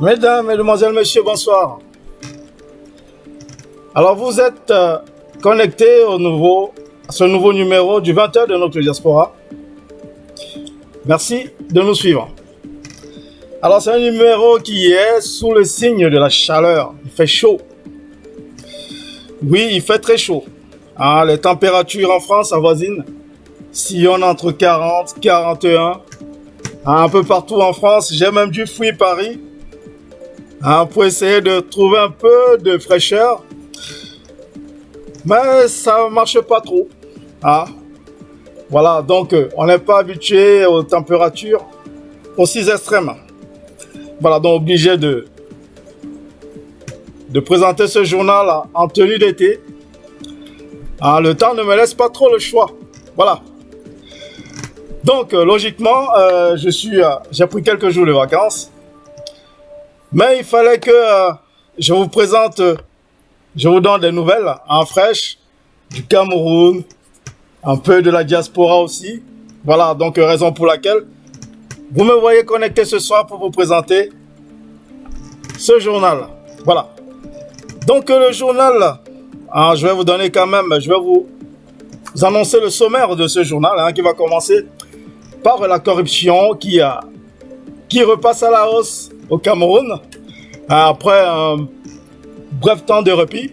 Mesdames, Mesdemoiselles, Messieurs, bonsoir. Alors, vous êtes connectés à ce nouveau numéro du 20h de notre diaspora. Merci de nous suivre. Alors, c'est un numéro qui est sous le signe de la chaleur. Il fait chaud. Oui, il fait très chaud. Les températures en France avoisinent. Sillonnent entre 40 et 41. Un peu partout en France, j'ai même dû fuir Paris pour essayer de trouver un peu de fraîcheur. Mais ça ne marche pas trop. Voilà, donc on n'est pas habitué aux températures aussi extrêmes. Voilà, donc obligé de présenter ce journal en tenue d'été. Le temps ne me laisse pas trop le choix. Voilà. Donc, logiquement, j'ai pris quelques jours de vacances. Mais il fallait que je vous présente, je vous donne des nouvelles en fraîche du Cameroun, un peu de la diaspora aussi. Voilà, donc raison pour laquelle vous me voyez connecté ce soir pour vous présenter ce journal. Voilà. Donc le journal, je vais vous donner quand même, je vais vous annoncer le sommaire de ce journal qui va commencer par la corruption qui repasse à la hausse au Cameroun après un bref temps de répit.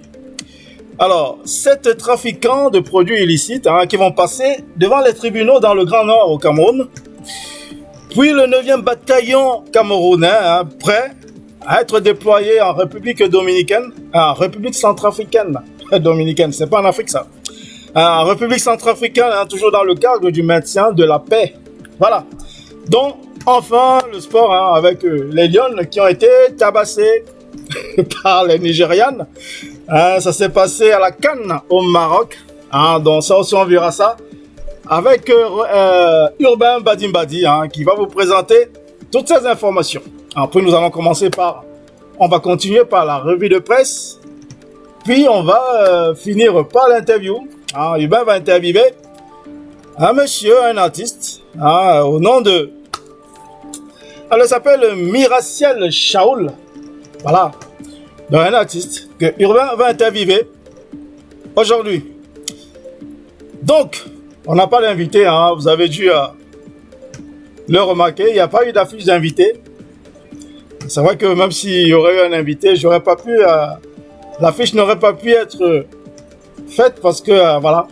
Alors, 7 trafiquants de produits illicites qui vont passer devant les tribunaux dans le Grand Nord au Cameroun. Puis le 9e bataillon camerounais prêt à être déployé en République dominicaine, en République centrafricaine. Dominicaine, c'est pas en Afrique ça. En République centrafricaine, toujours dans le cadre du maintien de la paix. Voilà. Donc, enfin, le sport avec les Lions qui ont été tabassés par les Nigérianes. Ça s'est passé à la CAN au Maroc. Donc, ça aussi, on verra ça. Avec Urbain Badimbadi qui va vous présenter toutes ces informations. Après, nous allons on va continuer par la revue de presse. Puis, on va finir par l'interview. Urbain va interviewer un monsieur, un artiste, au nom de... Elle s'appelle Miraciel Shaoul. Voilà. Donc, un artiste que Urbain va interviewer aujourd'hui. Donc, on n'a pas d'invité, vous avez dû le remarquer, il n'y a pas eu d'affiche d'invité. C'est vrai que même s'il y aurait eu un invité, l'affiche n'aurait pas pu être faite parce que, voilà,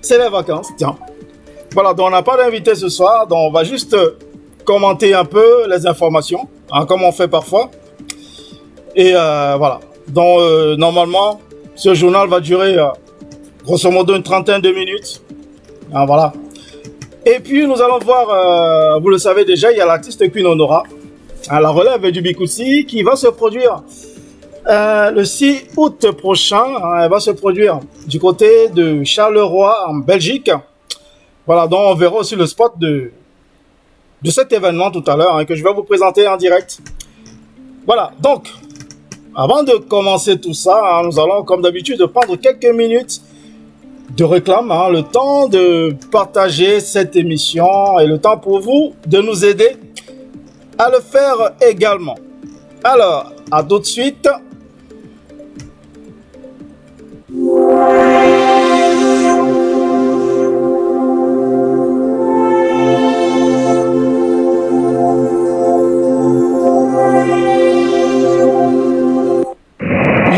c'est les vacances, tiens. Voilà, donc on n'a pas d'invité ce soir, donc on va juste commenter un peu les informations, comme on fait parfois. Et voilà, donc normalement, ce journal va durer grosso modo une trentaine de minutes. Voilà. Et puis nous allons voir, vous le savez déjà, il y a l'artiste Queen Honora, à la relève du Bikoussi, qui va se produire le 6 août prochain. Elle va se produire du côté de Charleroi en Belgique. Voilà, donc on verra aussi le spot de cet événement tout à l'heure que je vais vous présenter en direct. Voilà, donc avant de commencer tout ça, nous allons comme d'habitude prendre quelques minutes de réclame, le temps de partager cette émission et le temps pour vous de nous aider à le faire également. Alors, à tout de suite.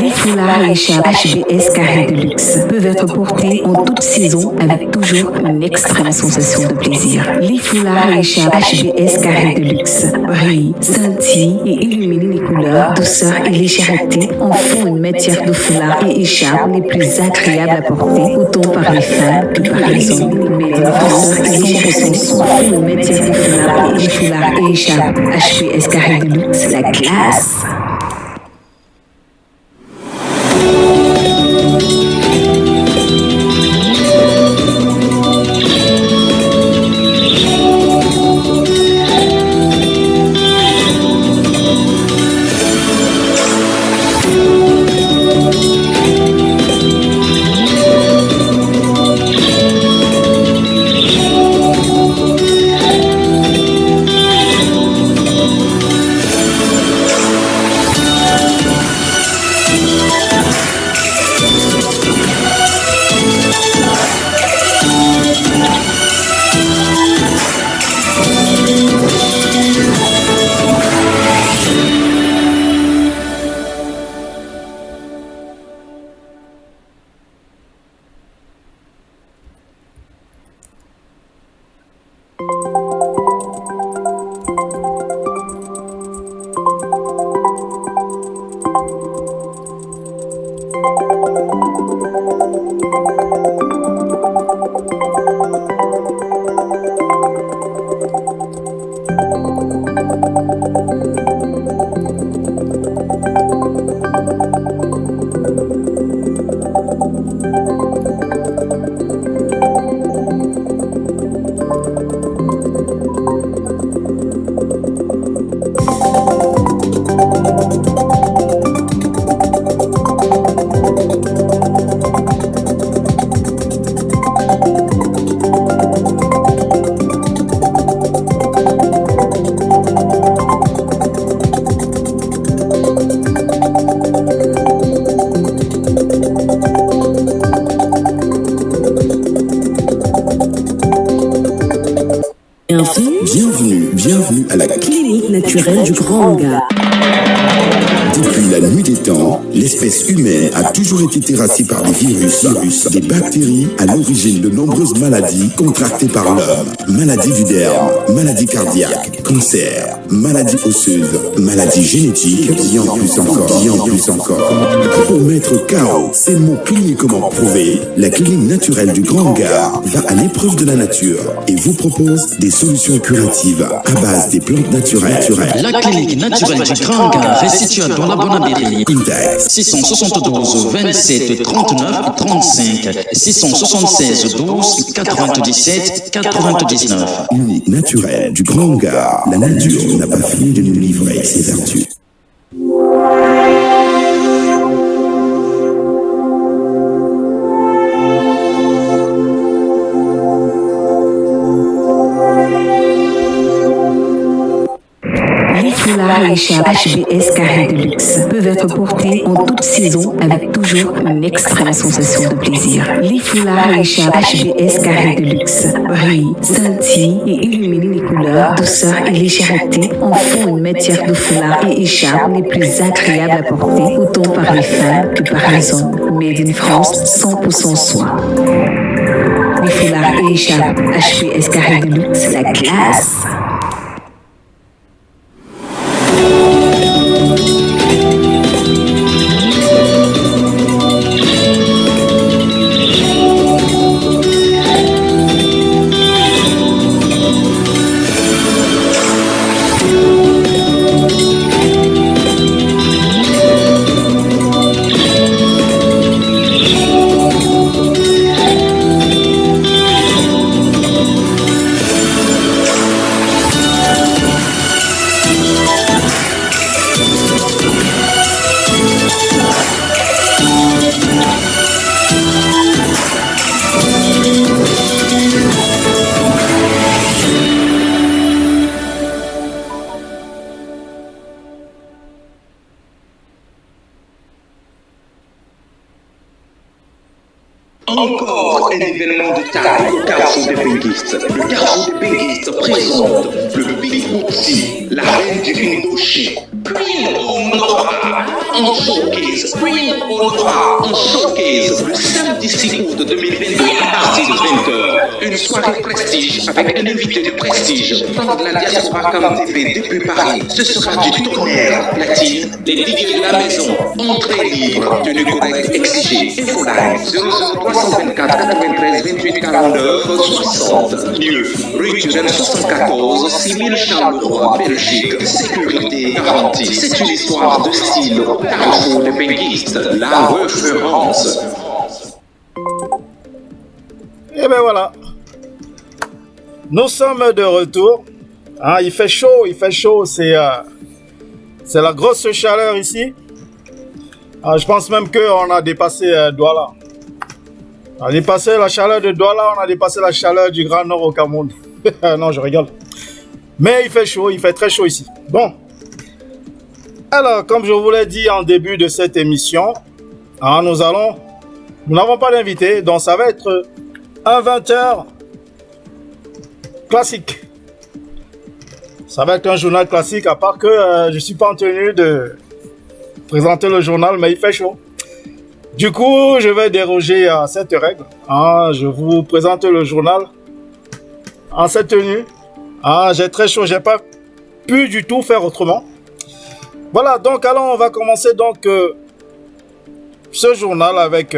Les foulards et écharpes HBS Carré de luxe peuvent être portés en toute saison avec toujours une extrême sensation de plaisir. Les foulards et écharpes HBS Carré de luxe brillent, scintillent et illuminent les couleurs, douceur et légèreté en font une matière de foulard et écharpes les plus agréables à porter, autant par les femmes que par les hommes. Mais la douceur et légèreté en font une matière de foulard et écharpes HBS Carré de luxe, la classe. naturelle du Grand Gars. Depuis la nuit des temps, l'espèce humaine a toujours été terrassée par des virus, des bactéries à l'origine de nombreuses maladies contractées par l'homme. Maladies du derme, maladies cardiaques, cancer, maladies osseuses, maladies génétiques, qui en plus encore. Pour mettre KO ces mots cliniquement prouvés, la clinique naturelle du Grand Gard va à l'épreuve de la nature et vous propose des solutions curatives à base des plantes naturelles. La clinique naturelle du Grand Gard est située dans la Bonabéry. Index 672 27 39 35 676 12 97 99. Clinique naturelle du Grand Gard. La nature n'a pas fini de nous livrer ses vertus. Les foulards et écharpes HBS Carré de Luxe peuvent être portés en toute saison avec toujours une extrême sensation de plaisir. Les foulards et écharpes HBS Carré de Luxe brillent, scintillent et illuminent les couleurs, douceur et légèreté en font une matière de foulard et écharpe les plus agréables à porter, autant par les femmes que par les hommes. Made in France, 100% soie. Les foulards et écharpes HBS Carré de Luxe, la classe. Encore un événement de taille au Carrefour des Benguistes. Le Carrefour des Benguistes présente le Big Booty, la reine du Indochine. Queen Onora en showcase. Queen Onora en showcase. Le samedi 6 août 2022 à partir de 20h. Une soirée prestige avec un invité de prestige. Tant de la diaspora comme TV depuis Paris. Ce sera du tonnerre. Platine, des DJ de la maison. Entrée libre. Tenue correcte exigée. Infoline 00324 93 28 49 60. Lieu rue Turenne 74 6000 Charleroi, Belgique. Sécurité garantie. C'est une histoire de style. Carrefour des Benguistes, la référence. Et ben voilà. Nous sommes de retour. Ah, il fait chaud. C'est la grosse chaleur ici. Ah, je pense même qu'on a dépassé Douala. On a dépassé la chaleur de Douala, on a dépassé la chaleur du Grand Nord au Cameroun. Non, je rigole. Mais il fait chaud, il fait très chaud ici. Bon. Alors, comme je vous l'ai dit en début de cette émission, nous n'avons pas d'invité, donc ça va être un 20h classique. Ça va être un journal classique, à part que je ne suis pas en tenue de présenter le journal, mais il fait chaud. Du coup, je vais déroger à cette règle. Je vous présente le journal en cette tenue. J'ai très chaud, j'ai pas pu du tout faire autrement. Voilà, donc alors on va commencer donc ce journal avec...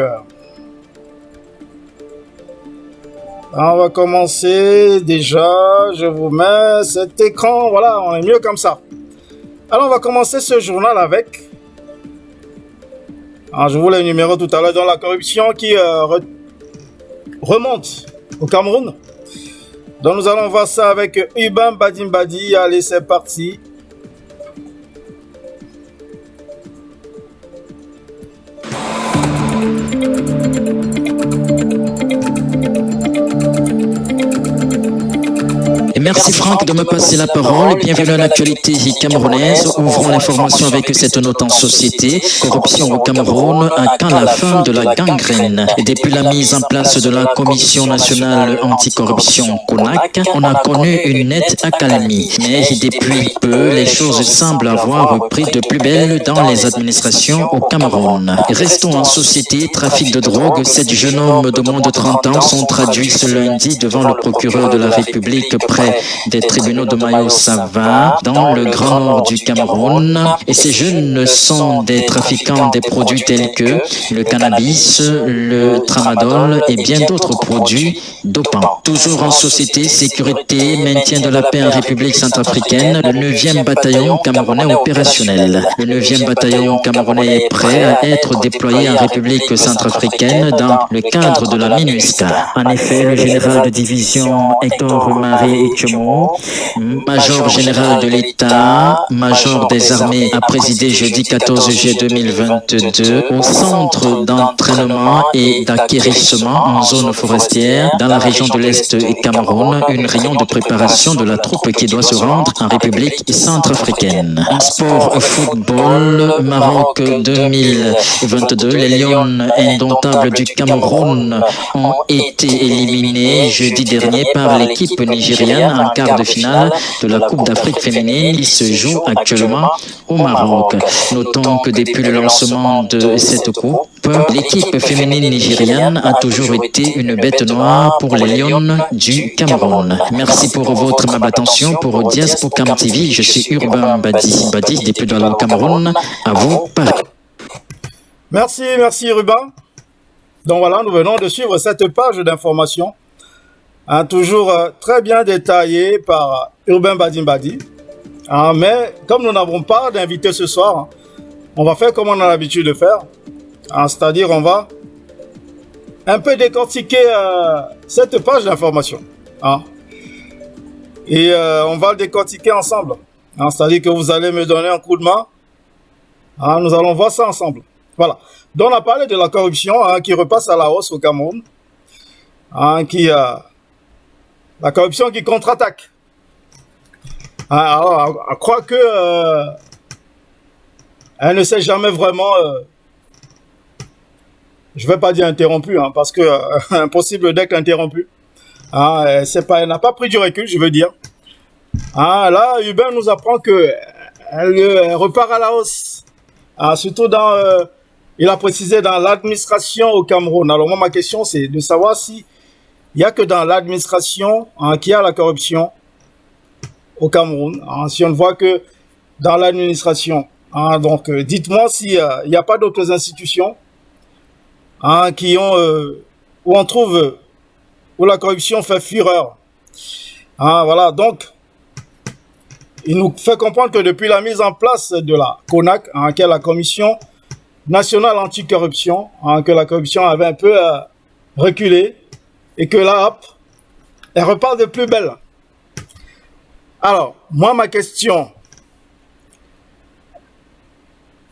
on va commencer déjà, je vous mets cet écran, voilà, on est mieux comme ça. Alors on va commencer ce journal avec... je vous l'ai énuméré tout à l'heure dans la corruption qui remonte au Cameroun. Donc nous allons voir ça avec Ubin Badimbadi. Allez, c'est parti. merci Franck de me passer la parole. Bienvenue à l'actualité camerounaise. Ouvrons l'information avec cette note en société. Corruption au Cameroun, quand la fin de la gangrène. Et depuis la mise en place de la Commission nationale anticorruption CONAC, on a connu une nette accalmie. Mais depuis peu, les choses semblent avoir repris de plus belle dans les administrations au Cameroun. Restons en société. Trafic de drogue. 7 jeunes hommes de moins de 30 ans sont traduits ce lundi devant le procureur de la République près des tribunaux de Mayo-Sava, dans le grand nord du Cameroun. Et ces jeunes sont des trafiquants des produits tels que le cannabis, le tramadol et bien d'autres produits dopants. Toujours en société, sécurité, maintien de la paix en République centrafricaine, le 9e bataillon camerounais opérationnel. Le 9e bataillon camerounais est prêt à être déployé en République centrafricaine dans le cadre de la MINUSCA. En effet, le général de division Hector Marie Etchemo, major général de l'État, major des armées, a présidé jeudi 14 juillet 2022 au centre d'entraînement et d'acquérissement en zone forestière dans la région de l'Est du Cameroun, une réunion de préparation de la troupe qui doit se rendre en République centrafricaine. En sport football, Maroc 2022, les Lions indomptables du Cameroun ont été éliminés jeudi dernier par l'équipe nigérienne en quart de finale de la Coupe d'Afrique féminine qui se joue actuellement au Maroc. Notons que depuis le lancement de cette coupe, l'équipe féminine nigérienne a toujours été une bête noire pour les Lions du Cameroun. Merci pour votre amable attention. Pour Diaspocam TV, je suis Urbain Badi, depuis dans le Cameroun. À vous, Paris. Merci Ruben. Donc voilà, nous venons de suivre cette page d'information, toujours très bien détaillée par Urbain Badi. Mais comme nous n'avons pas d'invité ce soir, on va faire comme on a l'habitude de faire, c'est-à-dire on va un peu décortiquer cette page d'information. Et on va le décortiquer ensemble. C'est-à-dire que vous allez me donner un coup de main. Nous allons voir ça ensemble. Voilà. Donc on a parlé de la corruption qui repasse à la hausse au Cameroun. La corruption qui contre-attaque. Alors, je crois que elle ne s'est jamais vraiment, je vais pas dire interrompue, parce que impossible d'être interrompue. Elle n'a pas pris du recul, je veux dire. Là, Hubert nous apprend que elle repart à la hausse. Surtout dans, il a précisé dans l'administration au Cameroun. Alors moi, ma question, c'est de savoir si il y a que dans l'administration qu'il y a la corruption au Cameroun. Si on ne voit que dans l'administration. Donc, dites-moi s'il n'y a pas d'autres institutions qui ont, où on trouve, où la corruption fait fureur. Voilà, donc, il nous fait comprendre que depuis la mise en place de la CONAC, qui est la Commission nationale anticorruption, que la corruption avait un peu reculé, et que là, hop, elle repart de plus belle. Alors, moi, ma question,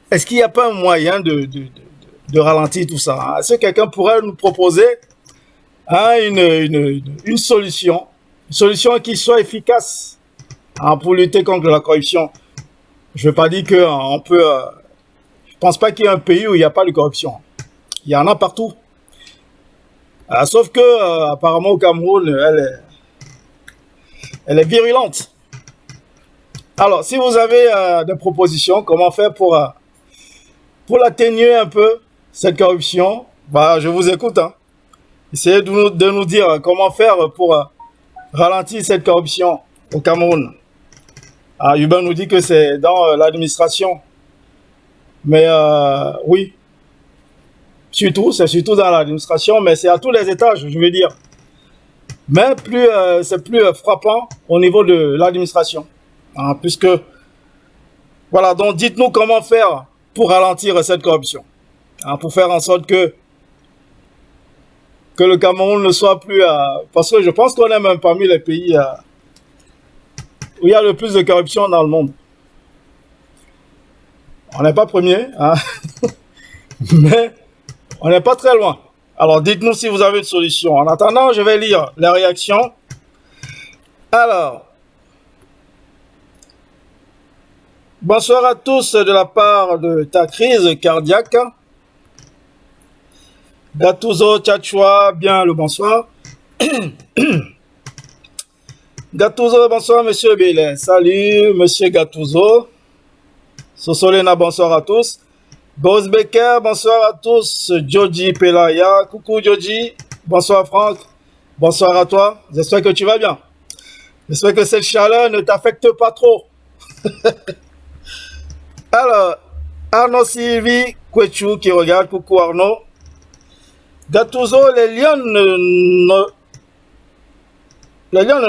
est-ce qu'il n'y a pas un moyen de ralentir tout ça? Est-ce que quelqu'un pourrait nous proposer une solution qui soit efficace pour lutter contre la corruption? Je ne veux pas dire qu'on peut... je ne pense pas qu'il y ait un pays où il n'y a pas de corruption. Il y en a partout. Sauf que, apparemment, au Cameroun, elle est virulente. Alors, si vous avez des propositions, comment faire pour atténuer un peu cette corruption, je vous écoute. Essayez de nous dire comment faire pour ralentir cette corruption au Cameroun. Hubert nous dit que c'est dans l'administration. Mais oui, c'est surtout dans l'administration, mais c'est à tous les étages, je veux dire. Mais c'est plus frappant au niveau de l'administration. Puisque, voilà, donc dites-nous comment faire pour ralentir cette corruption. Pour faire en sorte que le Cameroun ne soit plus... parce que je pense qu'on est même parmi les pays où il y a le plus de corruption dans le monde. On n'est pas premier, mais on n'est pas très loin. Alors dites-nous si vous avez une solution. En attendant, je vais lire les réactions Alors, bonsoir à tous de la part de ta crise cardiaque. Gattuso, Tchatchoua, bien le bonsoir. Gattuso, bonsoir, monsieur Bellet. Salut, monsieur Gattuso. Sosolena, bonsoir à tous. Boris Becker, bonsoir à tous. Joji Pelaya, coucou Joji. Bonsoir Franck. Bonsoir à toi. J'espère que tu vas bien. J'espère que cette chaleur ne t'affecte pas trop. Alors, Arnaud Sylvie Kouechou qui regarde, coucou Arnaud. Gattuso, les Lionnes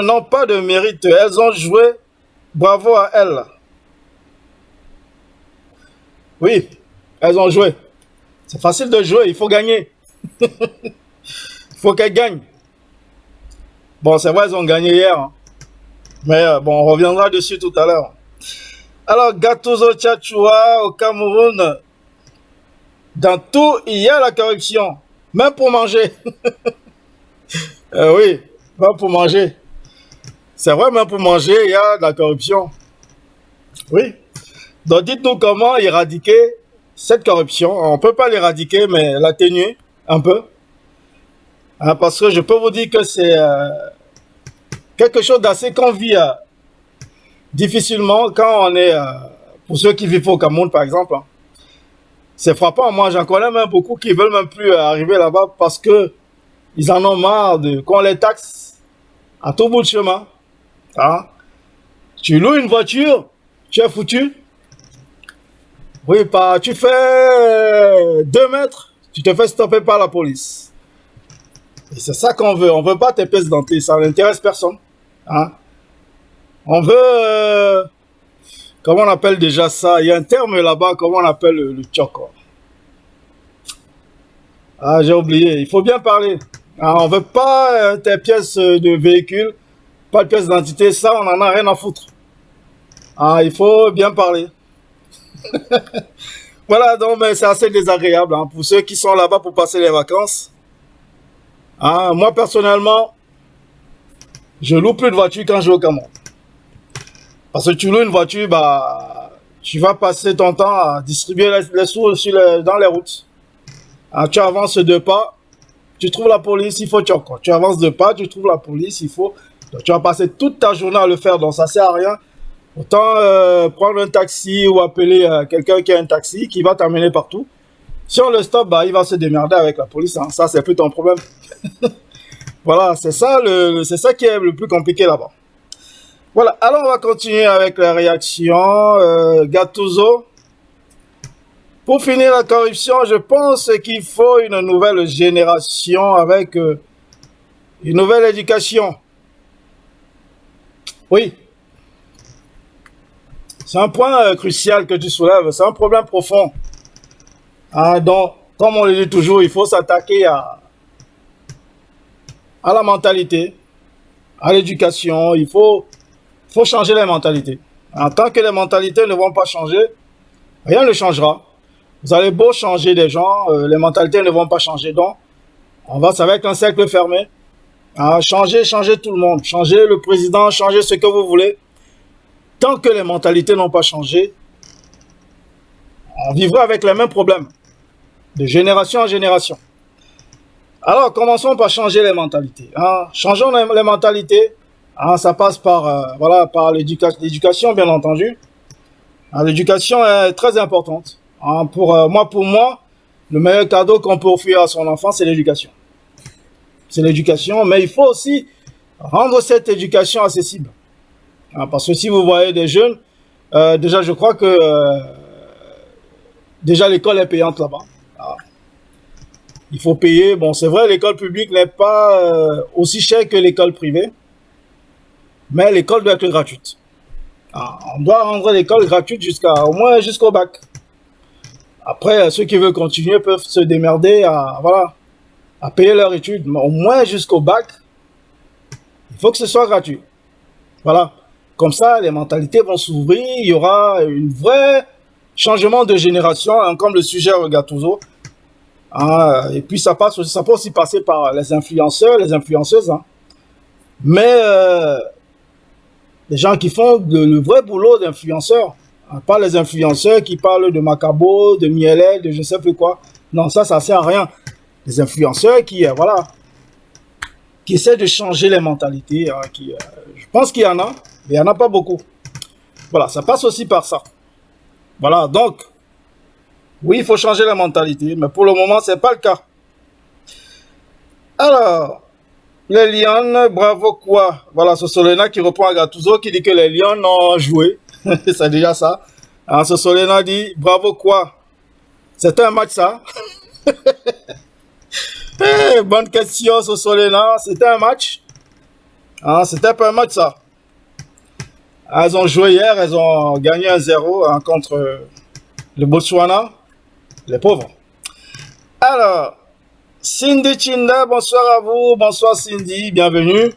n'ont pas de mérite. Elles ont joué. Bravo à elles. Oui, elles ont joué. C'est facile de jouer, il faut gagner. Il faut qu'elles gagnent. Bon, c'est vrai, elles ont gagné hier. Hein. Mais bon, on reviendra dessus tout à l'heure. Alors, Gattuso Tchatchoua au Cameroun. Dans tout, il y a la corruption. Même pour manger. Oui, même pour manger. C'est vrai, même pour manger, il y a de la corruption. Oui. Donc, dites-nous comment éradiquer cette corruption. On ne peut pas l'éradiquer, mais l'atténuer un peu. Hein, parce que je peux vous dire que c'est quelque chose d'assez qu'on vit difficilement quand on est, pour ceux qui vivent au Cameroun par exemple, hein. C'est frappant, moi j'en connais même beaucoup qui veulent même plus arriver là-bas parce que ils en ont marre de qu'on les taxe à tout bout de chemin. Hein. Tu loues une voiture, tu es foutu. Oui, tu fais 2 mètres, tu te fais stopper par la police. Et c'est ça qu'on veut. On veut pas tes pièces d'identité, ça n'intéresse personne. Hein. On veut... comment on appelle déjà ça? Il y a un terme là-bas, comment on appelle le tchoko? Ah, j'ai oublié. Il faut bien parler. Ah, on veut pas tes pièces de véhicule, pas de pièces d'identité. Ça, on en a rien à foutre. Ah, il faut bien parler. Voilà, donc c'est assez désagréable hein, pour ceux qui sont là-bas pour passer les vacances. Ah, moi, personnellement, je loue plus de voiture quand je vais au Cameroun. Parce que tu loues une voiture, bah, tu vas passer ton temps à distribuer les sous dans les routes. Ah, tu avances 2 pas, tu trouves la police, il faut tchoko. Tu avances 2 pas, tu trouves la police, il faut... Donc, tu vas passer toute ta journée à le faire, donc ça sert à rien. Autant prendre un taxi ou appeler quelqu'un qui a un taxi qui va t'amener partout. Si on le stoppe, bah, il va se démerder avec la police. Hein. Ça, c'est plus ton problème. Voilà, c'est ça qui est le plus compliqué là-bas. Voilà, alors on va continuer avec la réaction. Gattuso. Pour finir la corruption, je pense qu'il faut une nouvelle génération avec une nouvelle éducation. Oui. C'est un point crucial que tu soulèves. C'est un problème profond. Hein, donc, comme on le dit toujours, il faut s'attaquer à la mentalité, à l'éducation. Il faut changer les mentalités. En tant que les mentalités ne vont pas changer, rien ne changera. Vous allez beau changer des gens, les mentalités ne vont pas changer. Donc, ça va être un cercle fermé. Hein, changer tout le monde. Changer le président, changer ce que vous voulez. Tant que les mentalités n'ont pas changé, on vivra avec les mêmes problèmes, de génération en génération. Alors, commençons par changer les mentalités. Hein. Changeons les mentalités. Hein, ça passe par, par l'éducation, bien entendu. Hein, l'éducation est très importante. Hein, pour moi, le meilleur cadeau qu'on peut offrir à son enfant, c'est l'éducation. C'est l'éducation, mais il faut aussi rendre cette éducation accessible. Parce que si vous voyez des jeunes, déjà je crois que déjà l'école est payante là-bas. Il faut payer. Bon, c'est vrai, l'école publique n'est pas aussi chère que l'école privée, mais l'école doit être gratuite. On doit rendre l'école gratuite au moins jusqu'au bac. Après, ceux qui veulent continuer peuvent se démerder à payer leurs études, mais au moins jusqu'au bac, il faut que ce soit gratuit. Voilà. Comme ça, les mentalités vont s'ouvrir, il y aura un vrai changement de génération, hein, comme le sujet Gattuso. Et puis ça peut aussi passer par les influenceurs, les influenceuses. Hein. Mais des gens qui font le vrai boulot d'influenceurs. Pas les influenceurs qui parlent de Macabo, de Mielet, de je ne sais plus quoi. Non, ça sert à rien. Les influenceurs qui, voilà, qui essaient de changer les mentalités. Je pense qu'il y en a, mais il n'y en a pas beaucoup. Voilà, ça passe aussi par ça. Voilà, donc, oui, il faut changer la mentalité, mais pour le moment, ce n'est pas le cas. Alors, les Lions, bravo quoi? Voilà, Sosolena qui reprend à Gattuso qui dit que les Lions ont joué. C'est déjà ça. Alors, Sosolena dit, bravo quoi? C'était un match ça? Bonne question, Sosolena. C'était un match? C'était pas un match ça. Elles ont joué hier, elles ont gagné 1-0 contre le Botswana. Les pauvres. Alors, Cindy Chinda, bonsoir à vous. Bonsoir Cindy, bienvenue.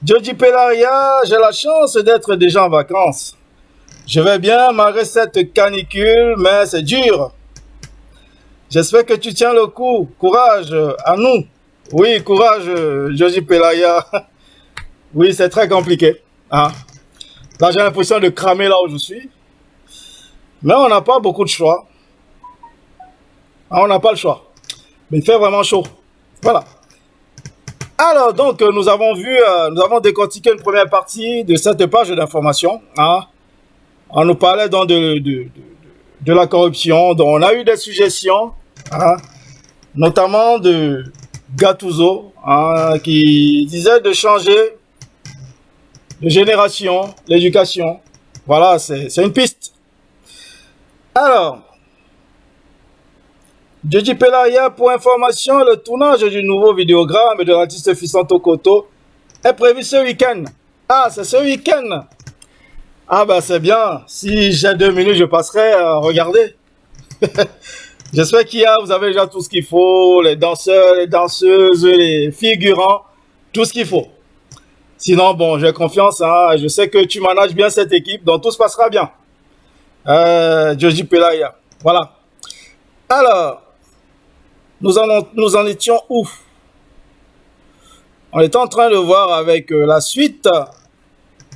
Joji Pelaria, j'ai la chance d'être déjà en vacances. Je vais bien malgré cette canicule, mais c'est dur. J'espère que tu tiens le coup. Courage à nous. Oui, courage, Joji Pelaria. Oui, c'est très compliqué. Là, j'ai l'impression de cramer là où je suis. Mais on n'a pas beaucoup de choix. On n'a pas le choix. Mais il fait vraiment chaud. Voilà. Alors, donc, nous avons décortiqué une première partie de cette page d'information. On nous parlait donc de la corruption. Donc, on a eu des suggestions, notamment de Gattuso, qui disait de changer de génération, l'éducation. Voilà, c'est une piste. Alors, Joji Pelaria, pour information, le tournage du nouveau vidéogramme de l'artiste Fisson Tokoto est prévu ce week-end. C'est ce week-end. Ben c'est bien. Si j'ai 2 minutes, je passerai à regarder. J'espère vous avez déjà tout ce qu'il faut, les danseurs, les danseuses, les figurants, tout ce qu'il faut. Sinon, bon, j'ai confiance. Je sais que tu manages bien cette équipe, donc tout se passera bien. Joji Pelaria. Voilà. Alors, nous en étions où? On est en train de voir avec la suite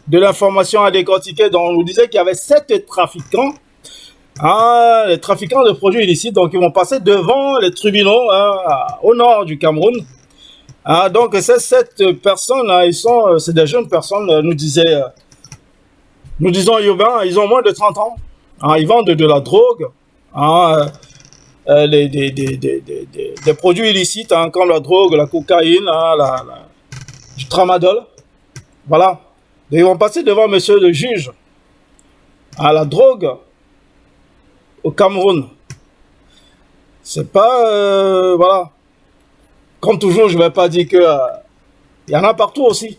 de l'information à décortiquer. Donc, on nous disait qu'il y avait 7 trafiquants, les trafiquants de produits illicites, donc ils vont passer devant les tribunaux au nord du Cameroun. Donc, ces 7 personnes, c'est des jeunes personnes, nous disons urbains, ils ont moins de 30 ans. Ils vendent de la drogue, des produits illicites, comme la drogue, la cocaïne, du tramadol. Voilà. Et ils vont passer devant monsieur le juge. La drogue au Cameroun. C'est pas... voilà. Comme toujours, je ne vais pas dire que... il y en a partout aussi.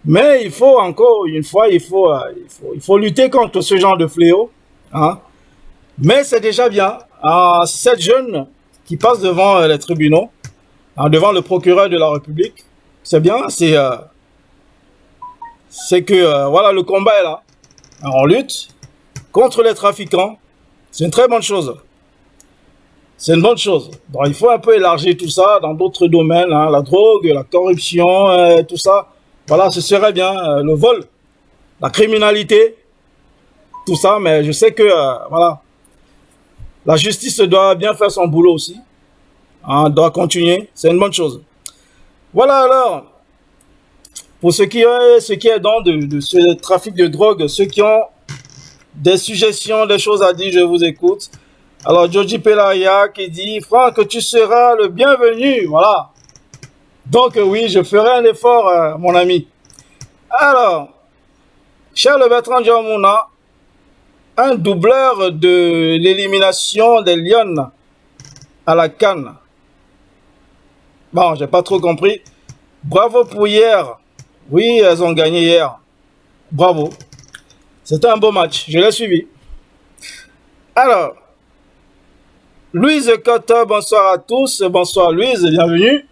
Mais il faut encore une fois, il faut lutter contre ce genre de fléau. Mais c'est déjà bien. 7 jeunes qui passent devant les tribunaux, devant le procureur de la République. C'est bien, c'est que voilà, le combat est là. On lutte contre les trafiquants. C'est une très bonne chose. C'est une bonne chose. Donc il faut un peu élargir tout ça dans d'autres domaines, la drogue, la corruption, tout ça. Voilà, ce serait bien. Le vol, la criminalité, tout ça. Mais je sais que voilà, la justice doit bien faire son boulot aussi. Doit continuer. C'est une bonne chose. Voilà alors. Pour ce qui est donc de ce trafic de drogue, ceux qui ont des suggestions, des choses à dire, je vous écoute. Alors, Joji Pelaria qui dit, Franck, tu seras le bienvenu. Voilà. Donc, oui, je ferai un effort, mon ami. Alors, Charles Bertrand Djamouna, un doubleur de l'élimination des Lions à la CAN. Bon, j'ai pas trop compris. Bravo pour hier. Oui, elles ont gagné hier. Bravo. C'était un beau match. Je l'ai suivi. Alors, Louise Cotta, bonsoir à tous. Bonsoir Louise, bienvenue.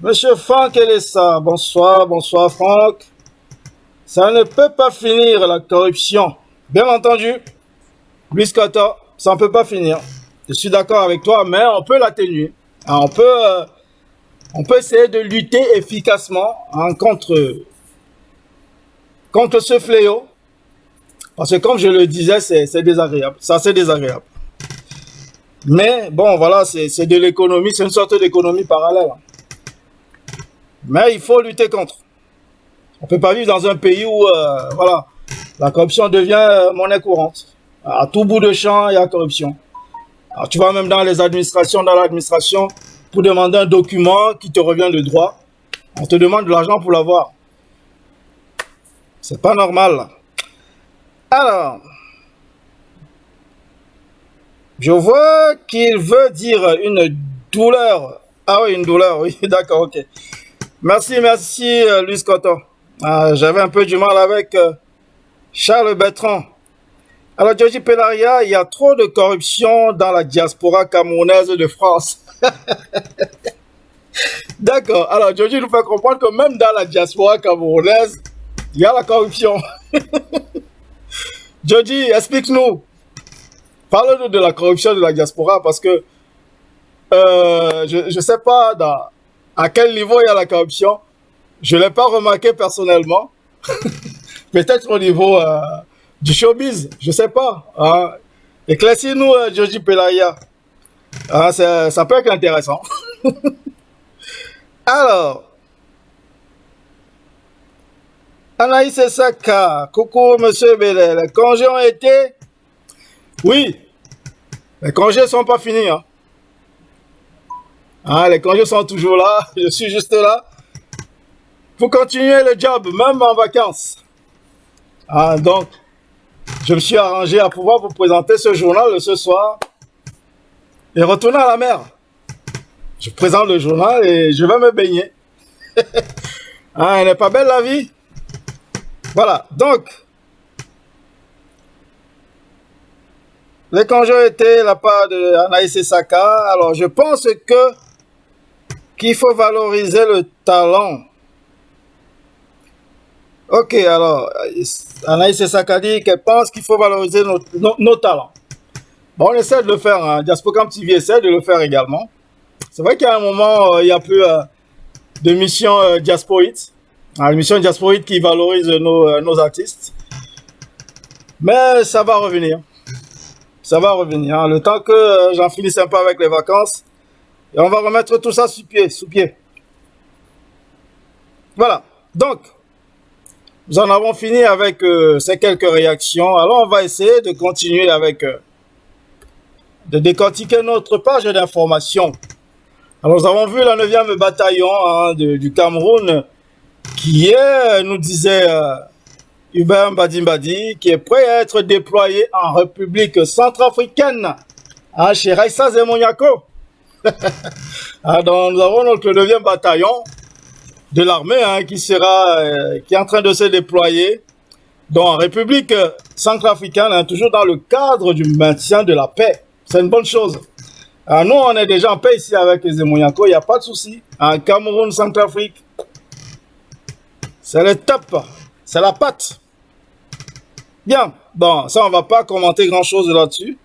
Monsieur Franck Elessa, bonsoir, bonsoir Franck. Ça ne peut pas finir la corruption. Bien entendu, Louise Cotta, ça ne peut pas finir. Je suis d'accord avec toi, mais on peut l'atténuer. Hein, on peut essayer de lutter efficacement hein, contre ce fléau. Parce que comme je le disais, c'est désagréable. C'est assez désagréable. Mais bon, voilà, c'est de l'économie, c'est une sorte d'économie parallèle. Mais il faut lutter contre. On ne peut pas vivre dans un pays où voilà, la corruption devient monnaie courante. À tout bout de champ, il y a corruption. Alors, tu vas même dans l'administration, pour demander un document qui te revient de droit, on te demande de l'argent pour l'avoir. C'est pas normal. Alors, je vois qu'il veut dire une douleur. Ah oui, une douleur, oui, d'accord, ok. Merci, Luis Cotton. J'avais un peu du mal avec Charles Bertrand. Alors, Georgie Pelaria, il y a trop de corruption dans la diaspora camerounaise de France. D'accord. Alors, Georgie nous fait comprendre que même dans la diaspora camerounaise, il y a la corruption. Georgie, explique-nous. Parle-nous de la corruption de la diaspora parce que je ne sais pas à quel niveau il y a la corruption. Je ne l'ai pas remarqué personnellement. Peut-être au niveau du showbiz, je ne sais pas. Hein. Éclaircis-nous, Georgie Pelaria. Hein, ça peut être intéressant. Alors, Anaïs Saka, coucou Monsieur Belé, les congés ont été... Oui, les congés ne sont pas finis. Hein. Hein, les congés sont toujours là, je suis juste là. Pour continuer le job, même en vacances. Hein, donc, je me suis arrangé à pouvoir vous présenter ce journal ce soir et retourner à la mer. Je présente le journal et je vais me baigner. Hein, elle n'est pas belle la vie? Voilà, donc, les congés étaient la part de Anaïs Saka. Alors, je pense qu'il faut valoriser le talent. Ok, alors, Anaïs Saka dit qu'elle pense qu'il faut valoriser nos talents. Bon, on essaie de le faire, hein. Diaspocam TV essaie de le faire également. C'est vrai qu'à un moment, il n'y a plus de mission Diasporite. Une mission Diasporite qui valorise nos artistes. Mais ça va revenir. Ça va revenir. Hein. Le temps que j'en finisse un peu avec les vacances. Et on va remettre tout ça sous pied. Voilà. Donc, nous en avons fini avec ces quelques réactions. Alors, on va essayer de continuer avec... de décortiquer notre page d'information. Alors, nous avons vu le 9e bataillon hein, du Cameroun qui est, nous disait Hubert Mbadi, qui est prêt à être déployé en République centrafricaine hein, chez Raissa Zemoniako. Donc, nous avons donc le 9e bataillon de l'armée hein, qui est en train de se déployer en République centrafricaine, hein, toujours dans le cadre du maintien de la paix. C'est une bonne chose. Nous, on est déjà en paix ici avec les Zemoniako, il n'y a pas de souci. En Cameroun, Centrafrique, c'est le top, c'est la patte. Bien, bon, ça, on ne va pas commenter grand-chose là-dessus.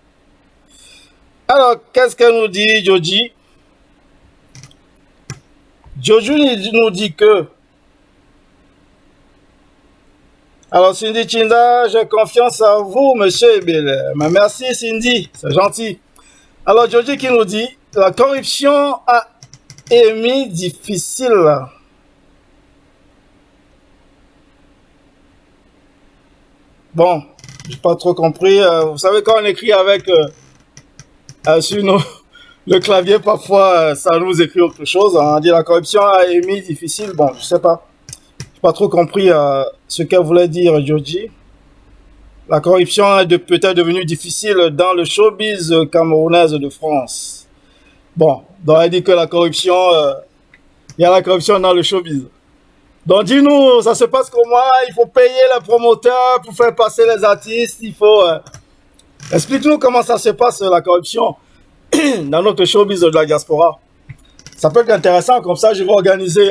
Alors, qu'est-ce qu'elle nous dit, Joji? Joji nous dit que... Alors, Cindy Chinda, j'ai confiance en vous, monsieur Ebele. Mais merci, Cindy, c'est gentil. Alors, Joji qui nous dit, la corruption a émis difficile. Bon, j'ai pas trop compris. Vous savez, quand on écrit avec sur le clavier, parfois, ça nous écrit autre chose. On dit la corruption a émis difficile. Bon, je sais pas. J'ai pas trop compris ce qu'elle voulait dire, Joji. La corruption est peut-être devenue difficile dans le showbiz camerounaise de France. Bon, donc elle dit que la corruption, il y a la corruption dans le showbiz. Donc dis-nous, ça se passe comment? Il faut payer les promoteurs pour faire passer les artistes. Il faut... Explique-nous comment ça se passe, la corruption, dans notre showbiz de la diaspora. Ça peut être intéressant, comme ça je vais organiser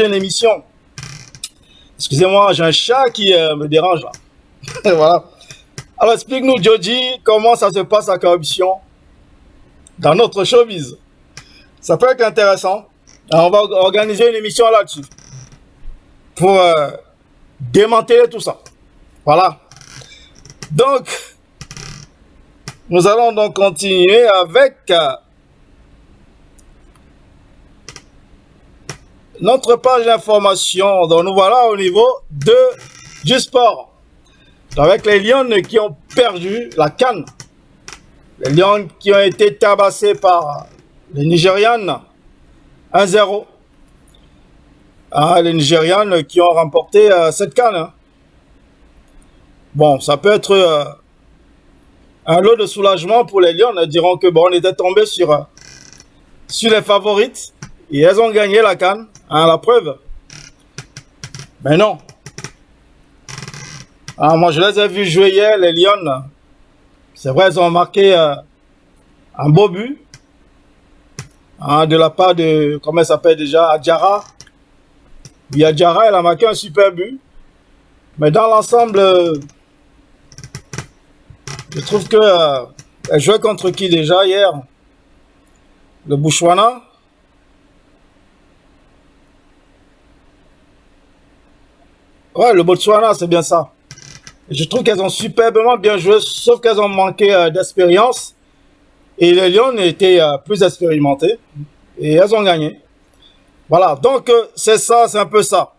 une émission. Excusez-moi, j'ai un chat qui me dérange là. Voilà. Alors explique-nous, Joji, comment ça se passe la corruption dans notre showbiz. Ça peut être intéressant. Alors, on va organiser une émission là-dessus pour démanteler tout ça. Voilà. Donc, nous allons donc continuer avec notre page d'information. Donc, nous voilà au niveau du sport. Avec les Lions qui ont perdu la CAN. Les Lions qui ont été tabassés par les Nigérianes 1-0. Les Nigérianes qui ont remporté cette CAN. Hein. Bon, ça peut être un lot de soulagement pour les Lions. Ils diront que bon, on était tombé sur les favorites et elles ont gagné la CAN. Hein, la preuve. Mais non. Moi, je les ai vus jouer hier, les Lions. C'est vrai, ils ont marqué un beau but. De la part de, comment elle s'appelle déjà, Adjara. Oui, Adjara, elle a marqué un super but. Mais dans l'ensemble, je trouve que elle jouait contre qui déjà hier? Le Botswana. Ouais, le Botswana, c'est bien ça. Et je trouve qu'elles ont superbement bien joué, sauf qu'elles ont manqué d'expérience. Et les Lions étaient plus expérimentés. Et elles ont gagné. Voilà, donc c'est ça, c'est un peu ça.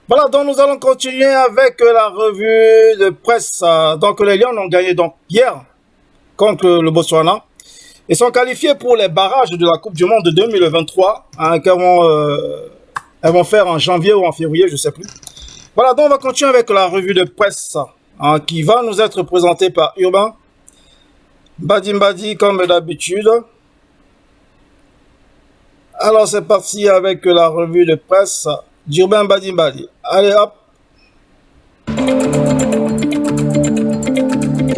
Voilà, donc nous allons continuer avec la revue de presse. Donc les Lions ont gagné donc hier contre le Botswana. Ils sont qualifiés pour les barrages de la Coupe du Monde de 2023, hein, qu'elles vont faire en janvier ou en février, je ne sais plus. Voilà, donc on va continuer avec la revue de presse hein, qui va nous être présentée par Urbain Mbadi comme d'habitude. Alors c'est parti avec la revue de presse d'Urbain Mbadi. Allez hop.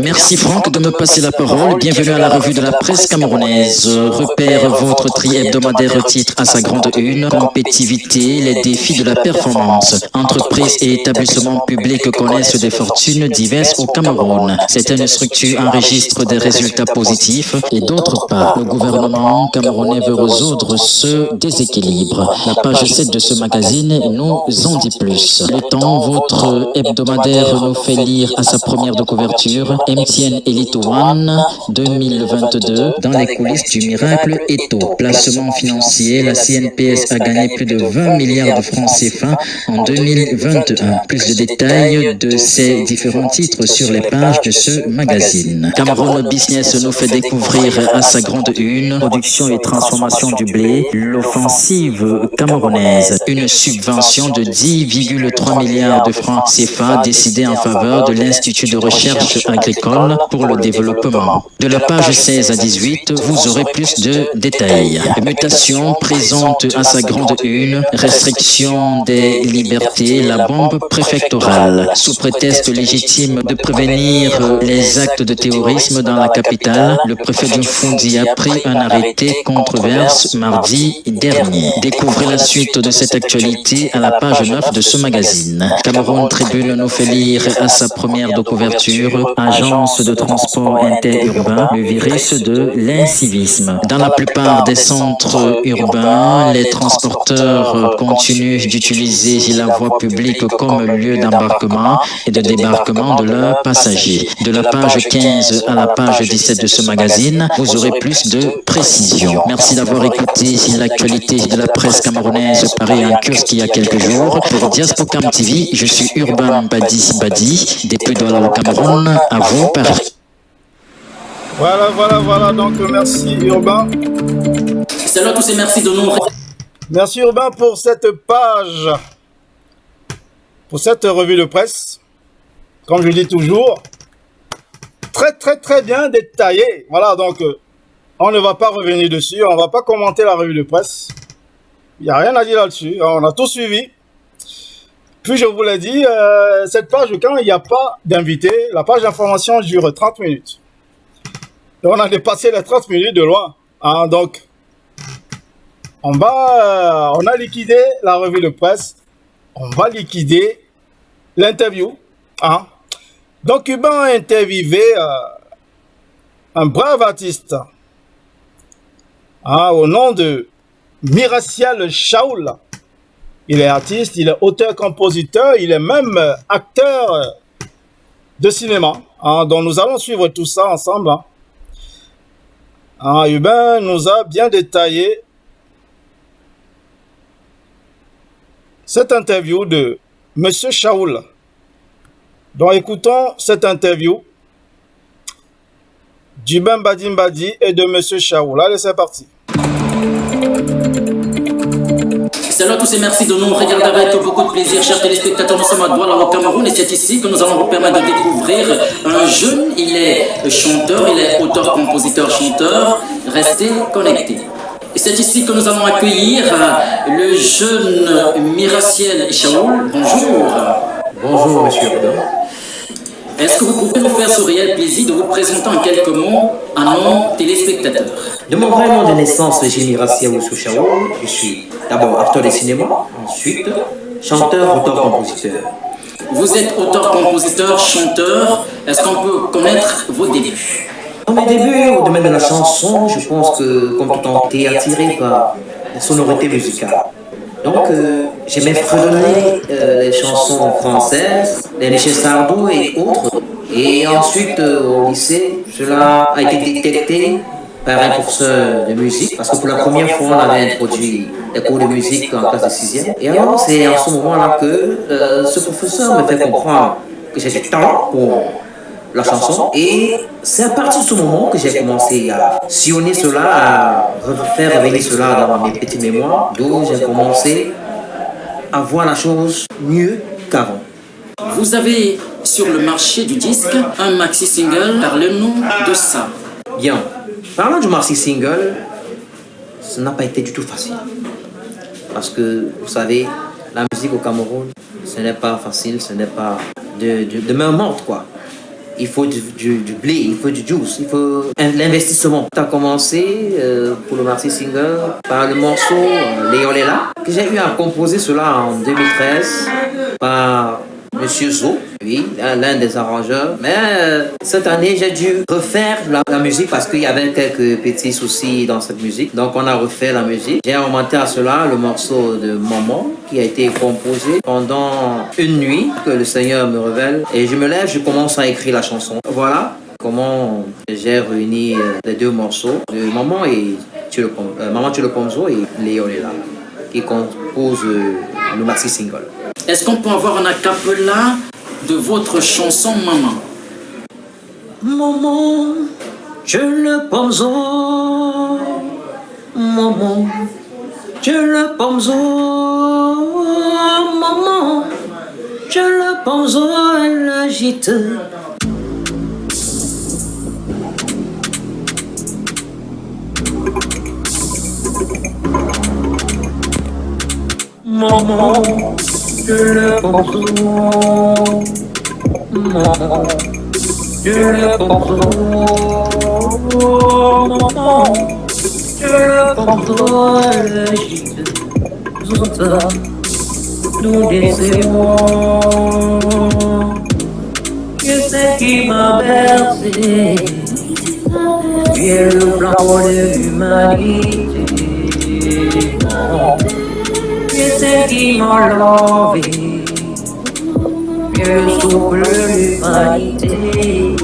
Merci Franck de me passer la parole. Bienvenue à la revue de la presse camerounaise. Repère votre tri hebdomadaire titre à sa grande une. Compétitivité, les défis de la performance. Entreprises et établissements publics connaissent des fortunes diverses au Cameroun. Certaines structures enregistrent des résultats positifs et d'autres pas. Le gouvernement camerounais veut résoudre ce déséquilibre. La page 7 de ce magazine nous en dit plus. Le Temps, votre hebdomadaire nous fait lire à sa première de couverture MTN Elite One 2022 dans les coulisses du miracle Eto. Placement financier, la CNPS a gagné plus de 20 milliards de francs CFA en 2021. Plus de détails de ces différents titres sur les pages de ce magazine. Cameroun Business nous fait découvrir à sa grande une production et transformation du blé, l'offensive camerounaise. Une subvention de 10,3 milliards de francs CFA décidée en faveur de l'Institut de recherche agricole pour le développement. De la page 16 à 18, vous aurez plus de détails. Mutation présente à sa grande une, restriction des libertés, la bombe préfectorale. Sous prétexte légitime de prévenir les actes de terrorisme dans la capitale, le préfet du Fundi a pris un arrêté controverse mardi dernier. Découvrez la suite de cette actualité à la page 9 de ce magazine. Cameroun Tribune nous fait lire à sa première de couverture, agence de transport interurbain, le virus de l'incivisme. Dans la plupart des centres urbains, les transporteurs continuent d'utiliser la voie publique comme lieu d'embarquement et de débarquement de leurs passagers. De la page 15 à la page 17 de ce magazine, vous aurez plus de précisions. Merci d'avoir écouté l'actualité de la presse camerounaise parue en kiosque il y a quelques jours. Pour Diaspocam TV, je suis Urbain Badi, depuis Douala au Cameroun. À vous, Paris. Voilà, donc merci Urbain. Salut à tous et merci de nous. Merci Urbain pour cette page, pour cette revue de presse. Comme je dis toujours, très bien détaillée. Voilà, donc on ne va pas revenir dessus, on ne va pas commenter la revue de presse. Il n'y a rien à dire là-dessus, on a tout suivi. Puis je vous l'ai dit, cette page, quand il n'y a pas d'invité, la page d'information dure 30 minutes. Et on a dépassé les 30 minutes de loin. Hein, donc, on a liquidé la revue de presse. On va liquider l'interview. Hein. Donc, Urbain a interviewé un brave artiste au nom de Miraciel Shaoul. Il est artiste, il est auteur-compositeur, il est même acteur de cinéma. Hein, donc nous allons suivre tout ça ensemble. Hein. Hubert nous a bien détaillé cette interview de Monsieur Shaoul. Donc écoutons cette interview d'Hubert Mbadi et de Monsieur Shaoul. Allez, c'est parti. Salut à tous et merci de nous regarder avec beaucoup de plaisir, chers téléspectateurs. Nous sommes à Douala au Cameroun et c'est ici que nous allons vous permettre de découvrir un jeune. Il est chanteur, il est auteur, compositeur, chanteur. Restez connectés. Et c'est ici que nous allons accueillir le jeune Miraciel Shaoul. Bonjour. Bonjour, monsieur Abdel. Est-ce que vous pouvez nous faire ce réel plaisir de vous présenter en quelques mots à nos téléspectateurs? De mon vrai nom de naissance, j'ai Miraciel Shaoul. Je suis d'abord acteur de cinéma, ensuite chanteur, auteur, compositeur. Vous êtes auteur, compositeur, chanteur. Est-ce qu'on peut connaître vos débuts? Dans mes débuts au domaine de la chanson, je pense que comme tout temps, été attiré par la sonorité musicale. Donc, j'aimais fredonner les chansons françaises, les Michel Sardou et autres. Et ensuite, au lycée, cela a été détecté par un professeur de musique, parce que pour la première fois, on avait introduit les cours de musique en classe de 6e. Et alors, c'est en ce moment-là que ce professeur me fait comprendre que j'ai du talent pour la chanson. Et c'est à partir de ce moment que j'ai commencé à sillonner cela, à faire revenir cela dans mes petites mémoires, d'où j'ai commencé à voir la chose mieux qu'avant. Vous avez sur le marché du disque un maxi single, parlez-nous de ça. Bien, parlant du maxi single, ça n'a pas été du tout facile. Parce que, vous savez, la musique au Cameroun, ce n'est pas facile, ce n'est pas de main morte, quoi. Il faut du blé, il faut du juice, il faut l'investissement. Tu as commencé pour le maxi single par le morceau Léoléla, que j'ai eu à composer cela en 2013 par Monsieur Zo, oui, l'un des arrangeurs. Mais cette année, j'ai dû refaire la musique parce qu'il y avait quelques petits soucis dans cette musique. Donc on a refait la musique. J'ai remonté à cela le morceau de Maman qui a été composé pendant une nuit que le Seigneur me révèle. Et je me lève, je commence à écrire la chanson. Voilà comment j'ai réuni les deux morceaux de Maman et Maman tu le Pomzo et Léo Léla qui composent le maxi single. Est-ce qu'on peut avoir un acapella de votre chanson Maman? Maman, je le Pomzo, Maman, je le Pomzo, Maman, je le Pomzo, elle agite. Maman, je le Pomzo, maman, je le Pomzo, maman, je le Pomzo, elle agite, Zota, nous décevons. Je sais qui m'a bercé, tu es le flambeau de l'humanité. Je sais qui m'a lavé, je souffle l'humanité.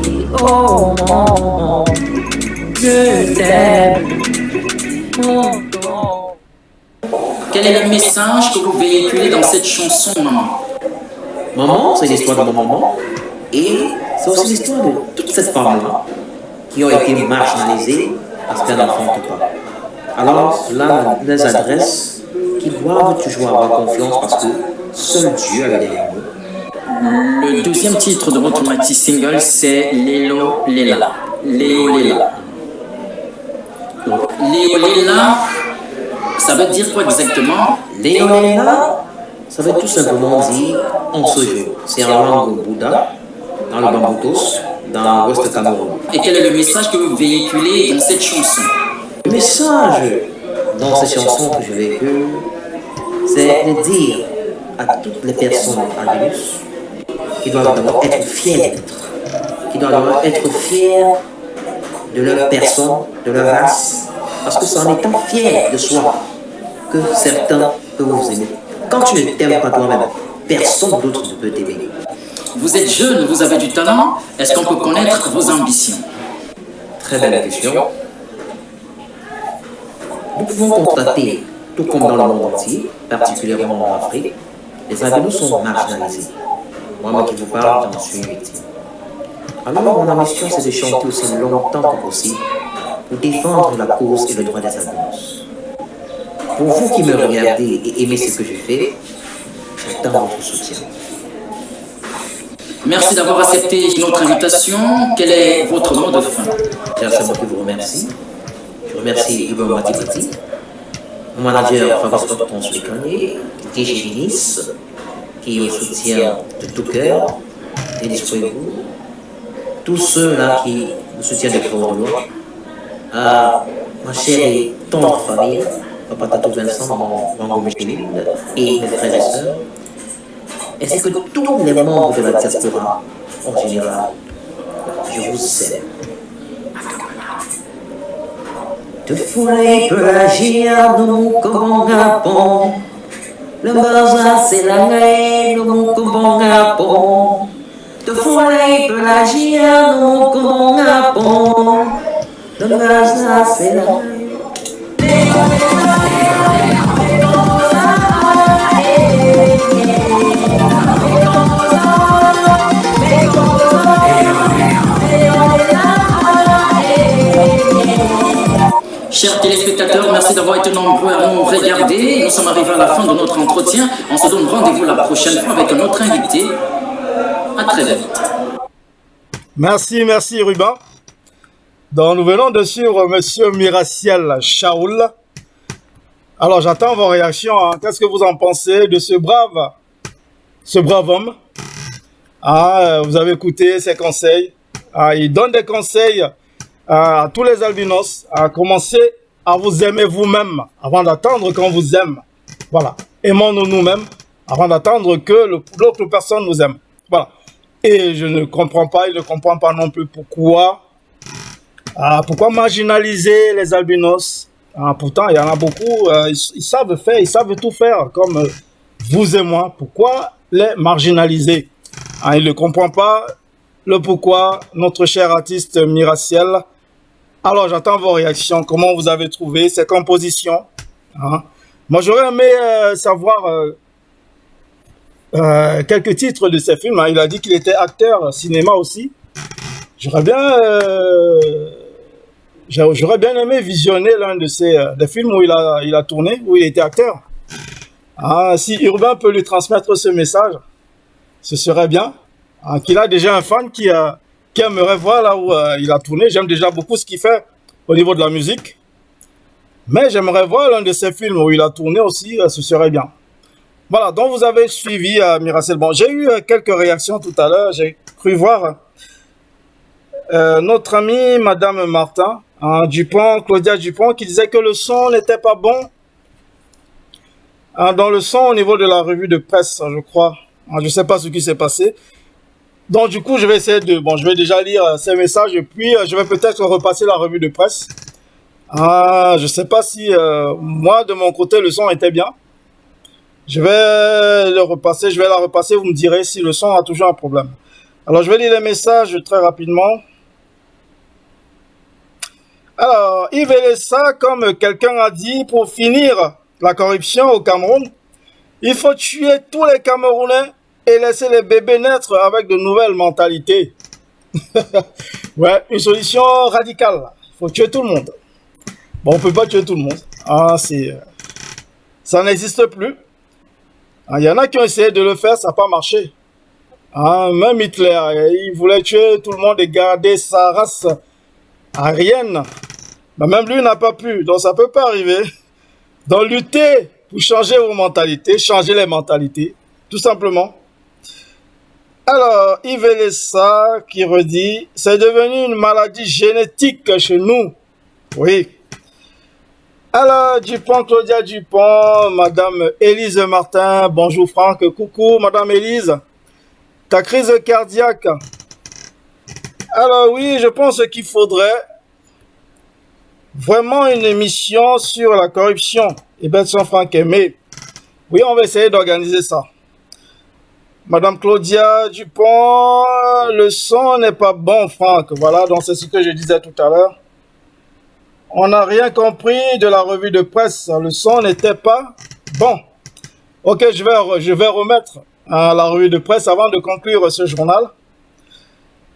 Oh maman, je t'aime. Quel est le message que vous véhiculez dans cette chanson Maman? Maman, c'est l'histoire de mon maman. Et c'est aussi l'histoire de toutes ces femmes-là qui ont été marginalisées parce qu'elles n'enfantent pas. Alors, cela les adresse qui doivent toujours avoir confiance parce que seul Dieu a derrière nous. Le deuxième titre de votre maxi single, c'est Lélo Léla. Léo Léla. Léo Léla, ça veut dire quoi exactement? Léo Léla, ça veut tout simplement dire en ce jour. C'est en langue Bouddha, dans le Bamboutos, dans l'ouest Cameroun. Et quel est le message que vous véhiculez dans cette chanson? Le message dans cette chanson que je véhicule, c'est de dire à toutes les personnes adultes qui doivent être fiers d'être, qui doivent être fiers de leur personne, de leur race, parce que c'est en étant fiers de soi que certains peuvent vous aimer. Quand tu ne t'aimes pas toi-même, personne d'autre ne peut t'aimer. Vous êtes jeune, vous avez du talent. Est-ce qu'on peut connaître vos ambitions? Très belle question. Nous pouvons constater, tout comme dans le monde entier, particulièrement en Afrique, les albinos sont marginalisés. Moi qui vous parle, j'en suis une victime. Alors mon ambition, c'est de chanter aussi longtemps que possible pour défendre la cause et le droit des albinos. Pour vous qui me regardez et aimez ce que je fais, j'attends votre soutien. Merci d'avoir accepté notre invitation. Quel est votre mot de fin? C'est moi qui vous remercie. Je remercie Ibn Matibati, mon manager Fabrice Tonsuikane, TG Nice, qui me soutient de tout cœur, et disponible. Tous ceux-là qui me soutiennent de cœur de l'eau, à ma chère et tendre famille, Papa Tatou Vincent, Mango Micheline, et mes frères et sœurs, ainsi que tous les membres de la diaspora en général. Je vous aime. De foulée pelagia no kobongapon. Le baza c'est la gaie no kobongapon. De foulée pelagia no kobongapon. Le baza c'est la Chers téléspectateurs, merci d'avoir été nombreux à nous regarder. Nous sommes arrivés à la fin de notre entretien. On se donne rendez-vous la prochaine fois avec un autre invité. À très vite. Merci Ruben. Donc nous venons de suivre Monsieur Miraciel Shaoul. Alors j'attends vos réactions. Hein. Qu'est-ce que vous en pensez de ce brave homme? Vous avez écouté ses conseils. Il donne des conseils à tous les albinos à commencer à vous aimer vous-même avant d'attendre qu'on vous aime. Voilà. Aimons-nous nous-mêmes avant d'attendre que l'autre personne nous aime. Voilà. Et je ne comprends pas, il ne comprend pas non plus pourquoi marginaliser les albinos. Pourtant, il y en a beaucoup, ils savent faire, ils savent tout faire, comme vous et moi. Pourquoi les marginaliser? Il ne comprend pas le pourquoi, notre cher artiste Miraciel. Alors, j'attends vos réactions. Comment vous avez trouvé ces compositions? Moi, j'aurais aimé savoir quelques titres de ces films. Il a dit qu'il était acteur cinéma aussi. J'aurais bien aimé visionner l'un de ces des films où il a tourné, où il était acteur. Si Urbain peut lui transmettre ce message, ce serait bien. Qu'il a déjà un fan qui aimerait voir là où il a tourné. J'aime déjà beaucoup ce qu'il fait au niveau de la musique. Mais j'aimerais voir l'un de ses films où il a tourné aussi, ce serait bien. Voilà, donc vous avez suivi Miraciel. Bon, j'ai eu quelques réactions tout à l'heure. J'ai cru voir notre amie Madame Martin, Dupont, Claudia Dupont, qui disait que le son n'était pas bon. Dans le son au niveau de la revue de presse, je crois. Je ne sais pas ce qui s'est passé. Donc du coup, je vais essayer je vais déjà lire ces messages et puis je vais peut-être repasser la revue de presse. Je sais pas si moi de mon côté le son était bien. Je vais la repasser, vous me direz si le son a toujours un problème. Alors je vais lire les messages très rapidement. Alors, Yves Elessa, comme quelqu'un a dit, pour finir la corruption au Cameroun, il faut tuer tous les Camerounais et laisser les bébés naître avec de nouvelles mentalités. Ouais, une solution radicale. Il faut tuer tout le monde. Bon, on peut pas tuer tout le monde. Ça n'existe plus. Il y en a qui ont essayé de le faire, ça n'a pas marché. Même Hitler, il voulait tuer tout le monde et garder sa race aryenne. Mais même lui n'a pas pu, donc ça peut pas arriver. Donc lutter pour changer vos mentalités, changer les mentalités, tout simplement. Alors, Yves Elessa qui redit, c'est devenu une maladie génétique chez nous. Oui. Alors, Dupont, Claudia Dupont, Madame Élise Martin, bonjour Franck, coucou Madame Élise. Ta crise cardiaque. Alors oui, je pense qu'il faudrait vraiment une émission sur la corruption et Belson Franck. Mais oui, on va essayer d'organiser ça. Madame Claudia Dupont, le son n'est pas bon, Franck. Voilà, donc c'est ce que je disais tout à l'heure. On n'a rien compris de la revue de presse. Le son n'était pas bon. Ok, je vais remettre la revue de presse avant de conclure ce journal.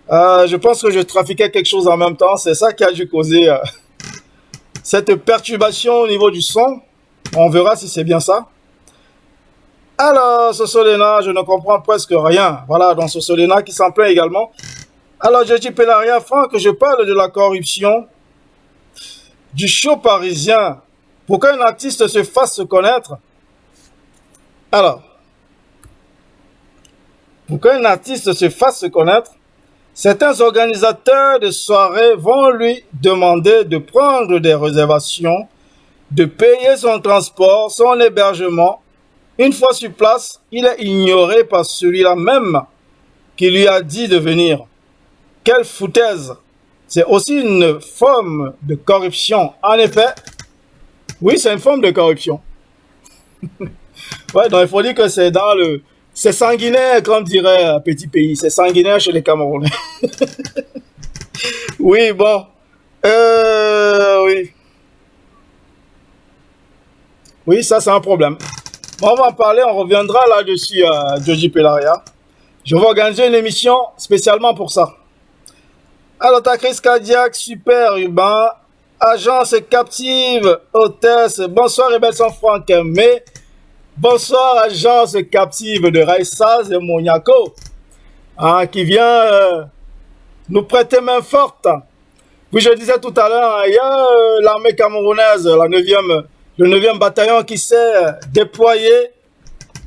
Je pense que je trafiquais quelque chose en même temps. C'est ça qui a dû causer cette perturbation au niveau du son. On verra si c'est bien ça. Alors, Sosolena, je ne comprends presque rien. Voilà, donc Sosolena qui s'en plaint également. Alors, je dis Pélaria, Franck, je parle de la corruption du show parisien pour qu'un artiste se fasse connaître. Alors, pour qu'un artiste se fasse connaître, certains organisateurs de soirées vont lui demander de prendre des réservations, de payer son transport, son hébergement. Une fois sur place, il est ignoré par celui-là même qui lui a dit de venir. Quelle foutaise! C'est aussi une forme de corruption. En effet, oui, c'est une forme de corruption. Ouais, donc il faut dire que c'est dans le... C'est sanguinaire, comme dirait Petit Pays. C'est sanguinaire chez les Camerounais. Oui, bon. Oui. Oui, ça c'est un problème. Bon, on va en parler, on reviendra là-dessus, Joji Pelaria. Je vais organiser une émission spécialement pour ça. Alors, ta crise cardiaque, super urbain, agence captive, hôtesse, bonsoir et belle sans Franck, mais bonsoir agence captive de Raissaz et Moniaco, hein, qui vient nous prêter main forte. Oui, je disais tout à l'heure, il y a l'armée camerounaise, le 9e bataillon qui s'est déployé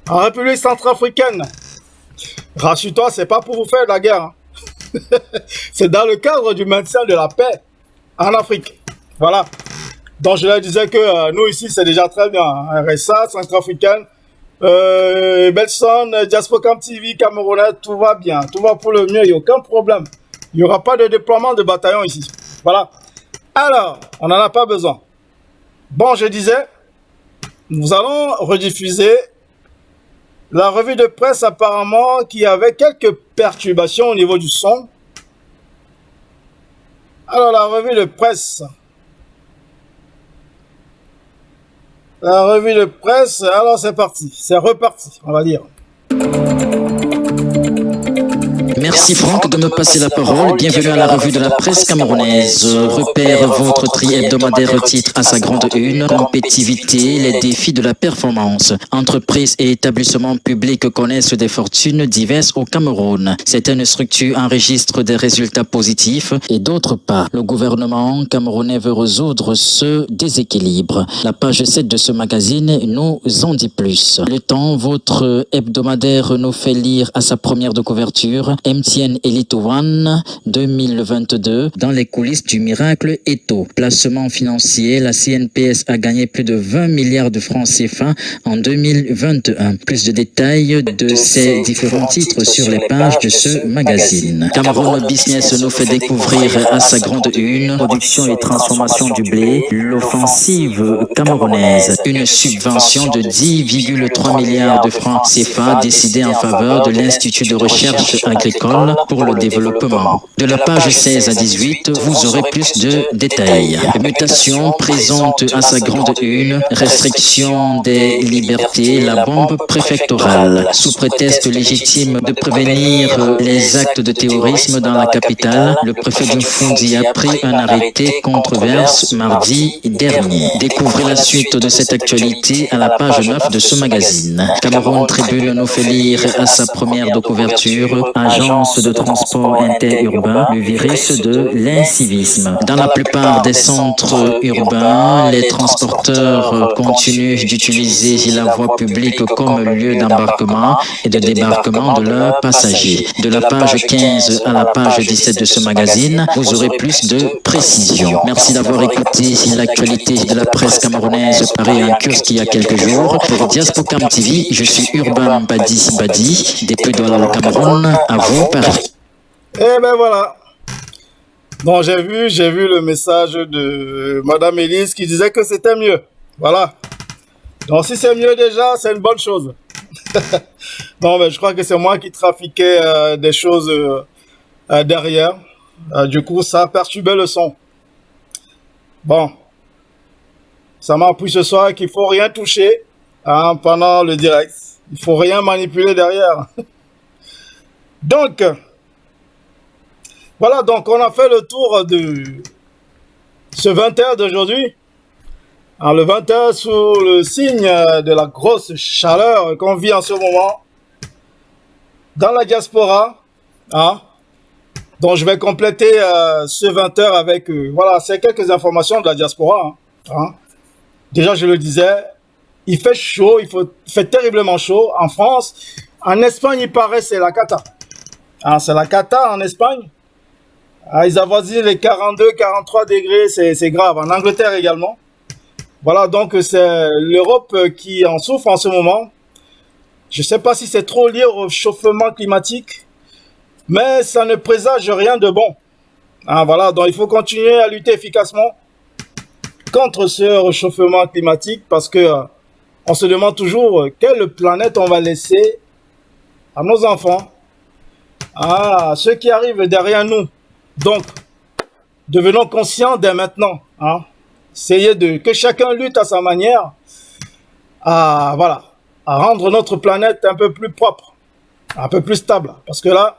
en République centrafricaine. Rassure-toi, c'est pas pour vous faire de la guerre. Hein. C'est dans le cadre du maintien de la paix en Afrique. Voilà. Donc je leur disais que nous ici, c'est déjà très bien. Hein. RSA, centrafricaine, Belson, Diaspocam TV, Camerounais, tout va bien. Tout va pour le mieux, il n'y a aucun problème. Il n'y aura pas de déploiement de bataillon ici. Voilà. Alors, on n'en a pas besoin. Bon, je disais, nous allons rediffuser la revue de presse apparemment qui avait quelques perturbations au niveau du son. Alors, la revue de presse. La revue de presse, alors c'est parti. C'est reparti, on va dire. Merci Franck de me passer la parole. Bienvenue à la revue de la presse camerounaise. Repère votre tri hebdomadaire titre à sa grande une. Compétitivité, les défis de la performance. Entreprises et établissements publics connaissent des fortunes diverses au Cameroun. Certaines structures enregistrent des résultats positifs et d'autres pas. Le gouvernement camerounais veut résoudre ce déséquilibre. La page 7 de ce magazine nous en dit plus. Le Temps, votre hebdomadaire nous fait lire à sa première de couverture MTN Elite One 2022 dans les coulisses du miracle Eto. Placement financier, la CNPS a gagné plus de 20 milliards de francs CFA en 2021. Plus de détails de ces différents titres sur les pages de ce magazine. Cameroun Business nous fait découvrir à sa grande une production et transformation du blé, l'offensive camerounaise. Une subvention de 10,3 milliards de francs CFA décidée en faveur de l'Institut de recherche agricole pour le développement. De la page 16 à 18, vous aurez plus de détails. Mutation présente à sa grande une, restriction des libertés, la bombe préfectorale. Sous prétexte légitime de prévenir les actes de terrorisme dans la capitale, le préfet du Fundi a pris un arrêté controverse mardi dernier. Découvrez la suite de cette actualité à la page 9 de ce magazine. Cameroun Tribune nous fait lire à sa première de couverture, agence de transport interurbain, le virus de l'incivisme. Dans la plupart des centres urbains, les transporteurs continuent d'utiliser la voie publique comme lieu d'embarquement et de débarquement de leurs passagers. De la page 15 à la page 17 de ce magazine, vous aurez plus de précisions. Merci d'avoir écouté l'actualité de la presse camerounaise parue en kiosque il y a quelques jours. Pour Diaspocam TV, je suis Urban Badi, depuis Douala au Cameroun. À vous, Paris. Eh ben voilà. Donc j'ai vu le message de Madame Élise qui disait que c'était mieux. Voilà. Donc si c'est mieux déjà, c'est une bonne chose. Non, mais je crois que c'est moi qui trafiquais des choses derrière. Du coup, ça a perturbé le son. Bon, ça m'a appris ce soir qu'il faut rien toucher pendant le direct. Il faut rien manipuler derrière. Donc, voilà, donc on a fait le tour de ce 20h d'aujourd'hui. Alors, le 20h sous le signe de la grosse chaleur qu'on vit en ce moment dans la diaspora. Donc, je vais compléter ce 20h avec, voilà, c'est quelques informations de la diaspora. Déjà, je le disais, il fait chaud, il fait terriblement chaud en France. En Espagne, il paraît, c'est la cata. C'est la cata en Espagne. Ils avoisinent les 42, 43 degrés, c'est grave. En Angleterre également. Voilà, donc c'est l'Europe qui en souffre en ce moment. Je ne sais pas si c'est trop lié au réchauffement climatique, mais ça ne présage rien de bon. Voilà, donc il faut continuer à lutter efficacement contre ce réchauffement climatique parce que on se demande toujours quelle planète on va laisser à nos enfants, à ceux qui arrivent derrière nous. Donc, devenons conscients dès maintenant. Essayez que chacun lutte à sa manière à rendre notre planète un peu plus propre, un peu plus stable. Parce que là,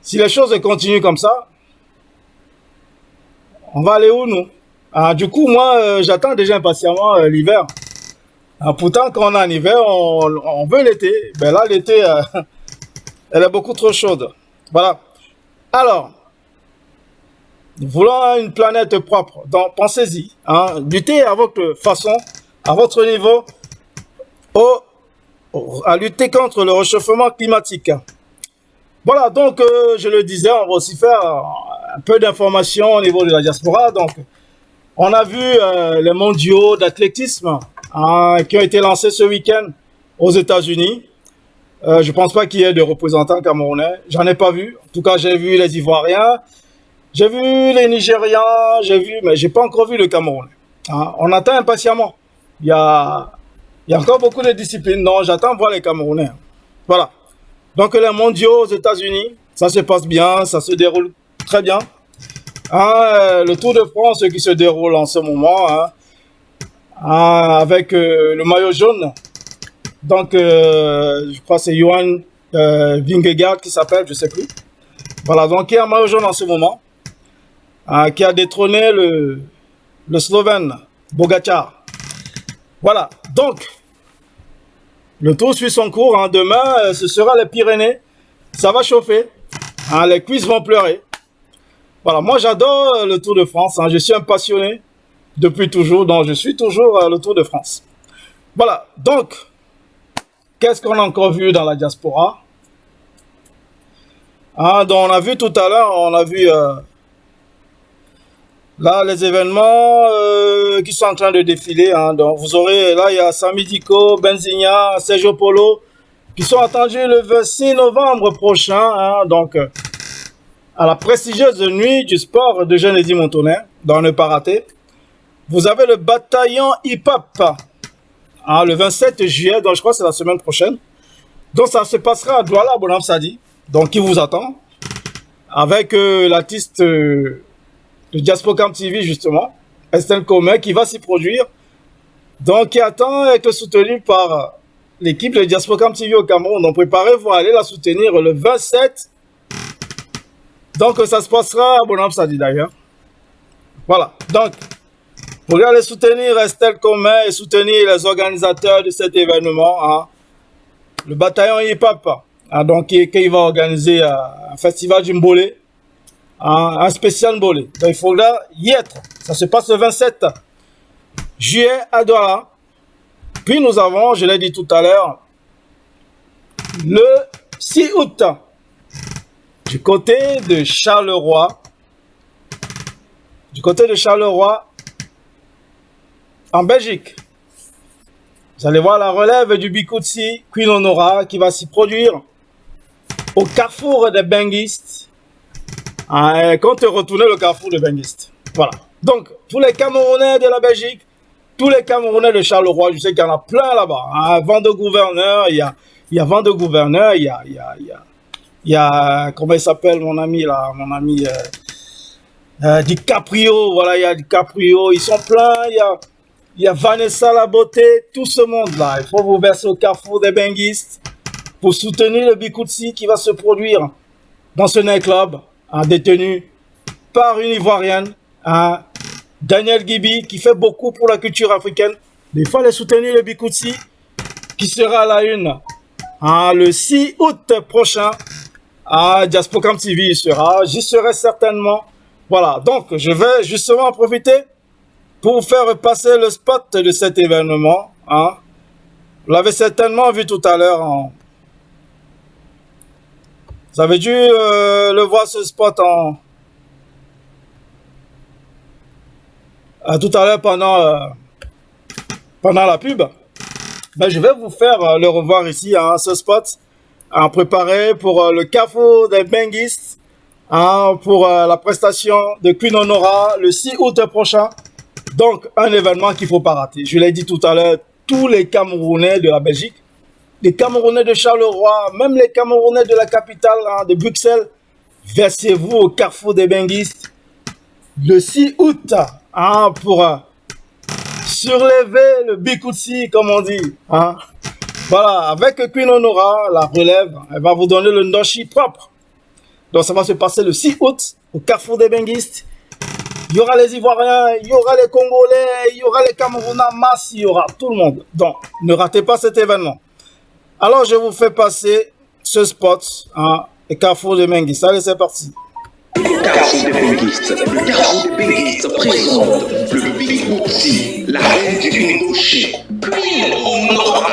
si les choses continuent comme ça, on va aller où nous? Du coup, moi, j'attends déjà impatiemment l'hiver. Pourtant, quand on est en hiver, on veut l'été. Ben là, l'été, elle est beaucoup trop chaude. Voilà. Alors, nous voulons une planète propre. Donc, pensez-y. Luttez à votre façon, à votre niveau, à lutter contre le réchauffement climatique. Voilà, donc, je le disais, on va aussi faire un peu d'informations au niveau de la diaspora. Donc, on a vu les mondiaux d'athlétisme qui ont été lancés ce week-end aux États-Unis. Je pense pas qu'il y ait de représentants camerounais. J'en ai pas vu. En tout cas, j'ai vu les Ivoiriens. J'ai vu les Nigérians, mais j'ai pas encore vu le Cameroun. On attend impatiemment. Il y a encore beaucoup de disciplines, donc j'attends voir les Camerounais. Voilà. Donc les mondiaux aux États-Unis, ça se passe bien, ça se déroule très bien. Le Tour de France qui se déroule en ce moment, avec le maillot jaune. Donc, je crois que c'est Johan Vingegaard qui s'appelle, je sais plus. Voilà, donc il y a un maillot jaune en ce moment. Qui a détrôné le Slovène Pogačar. Voilà, donc le tour suit son cours. Demain, ce sera les Pyrénées. Ça va chauffer. Les cuisses vont pleurer. Voilà, moi j'adore le Tour de France. Je suis un passionné depuis toujours, donc je suis toujours le Tour de France. Voilà, donc, qu'est-ce qu'on a encore vu dans la diaspora? Donc on a vu tout à l'heure, on a vu... là, les événements qui sont en train de défiler. Donc, vous aurez, là, il y a Sami Diko, Benzinia, Sergio Polo, qui sont attendus le 26 novembre prochain. Donc, à la prestigieuse nuit du sport de Genédie Montonnet, dans ne pas rater. Vous avez le bataillon hip-hop, le 27 juillet, donc je crois que c'est la semaine prochaine. Donc, ça se passera à Douala, Bonham Sadi, donc qui vous attend, avec l'artiste... de Diaspocam TV, justement, Estelle Comet, qui va s'y produire. Donc, qui attend être soutenu par l'équipe de Diaspocam TV au Cameroun. Donc, préparez-vous à aller la soutenir le 27. Donc, ça se passera à Bonham Sadi, d'ailleurs. Voilà. Donc, pour aller soutenir Estelle Comet et soutenir les organisateurs de cet événement, le bataillon hip-hop, donc, qui va organiser un festival du Mbolé. Un spécial Mbolé. Donc il faudra y être. Ça se passe le 27 juillet à Douala. Puis nous avons, je l'ai dit tout à l'heure, le 6 août, du côté de Charleroi. En Belgique. Vous allez voir la relève du Bikoutsi, Queen Honora, qui va s'y produire au carrefour des Benguistes. Quand tu retournes le carrefour de Benguistes. Voilà. Donc, tous les Camerounais de la Belgique, tous les Camerounais de Charleroi, je sais qu'il y en a plein là-bas. Hein. Vent de gouverneur, il y a vent de gouverneur, il y a, comment il s'appelle mon ami là, DiCaprio, voilà, il y a DiCaprio, ils sont pleins, il y a Vanessa La Beauté, tout ce monde-là. Il faut vous verser au carrefour des benguistes pour soutenir le Bikoutsi qui va se produire dans ce nightclub, détenu par une Ivoirienne, Daniel Gibi, qui fait beaucoup pour la culture africaine. Il faut aller soutenir le Bikoutsi qui sera à la une le 6 août prochain à Diaspocam TV. J'y serai certainement. Voilà, donc je vais justement en profiter pour vous faire passer le spot de cet événement. Vous l'avez certainement vu tout à l'heure. Vous avez dû le voir, ce spot tout à l'heure pendant la pub. Ben, je vais vous faire le revoir ici, ce spot, préparé pour le carrefour des benguistes, pour la prestation de Queen Honora le 6 août prochain. Donc, un événement qu'il ne faut pas rater. Je l'ai dit tout à l'heure, tous les Camerounais de la Belgique, les Camerounais de Charleroi, même les Camerounais de la capitale, de Bruxelles, versez-vous au carrefour des benguistes le 6 août pour surlever le Bikoutsi, comme on dit. Voilà, avec Queen Honora, la relève, elle va vous donner le Ndoshi propre. Donc ça va se passer le 6 août au carrefour des benguistes. Il y aura les Ivoiriens, il y aura les Congolais, il y aura les Camerounais, masse, il y aura tout le monde. Donc, ne ratez pas cet événement. Alors, je vous fais passer ce spot, le carrefour des benguistes. Allez, c'est parti. Carrefour des benguistes. Le carrefour des benguistes présente le Bikoutsi, la reine du Indochine, Queen Honora,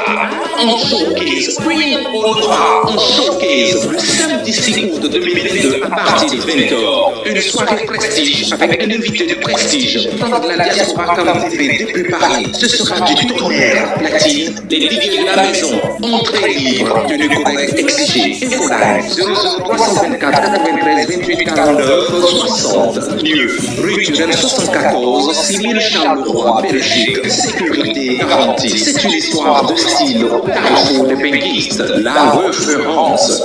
en showcase. Queen Honora en showcase le samedi 6 août 2022 à partir de 20h. Une soirée prestige avec un invité de prestige. Dans de la diaspora comme TV depuis Paris. Ce sera du tonnerre, platine, des DJ de la maison, entrée libre, tenue correcte exigée. Infoline 00324 93 28 49 60. Lieu, rue Turenne 74, 6000 Charleroi, Belgique. Sécurité garantie. C'est une histoire de style. Carrefour des benguistes, la référence.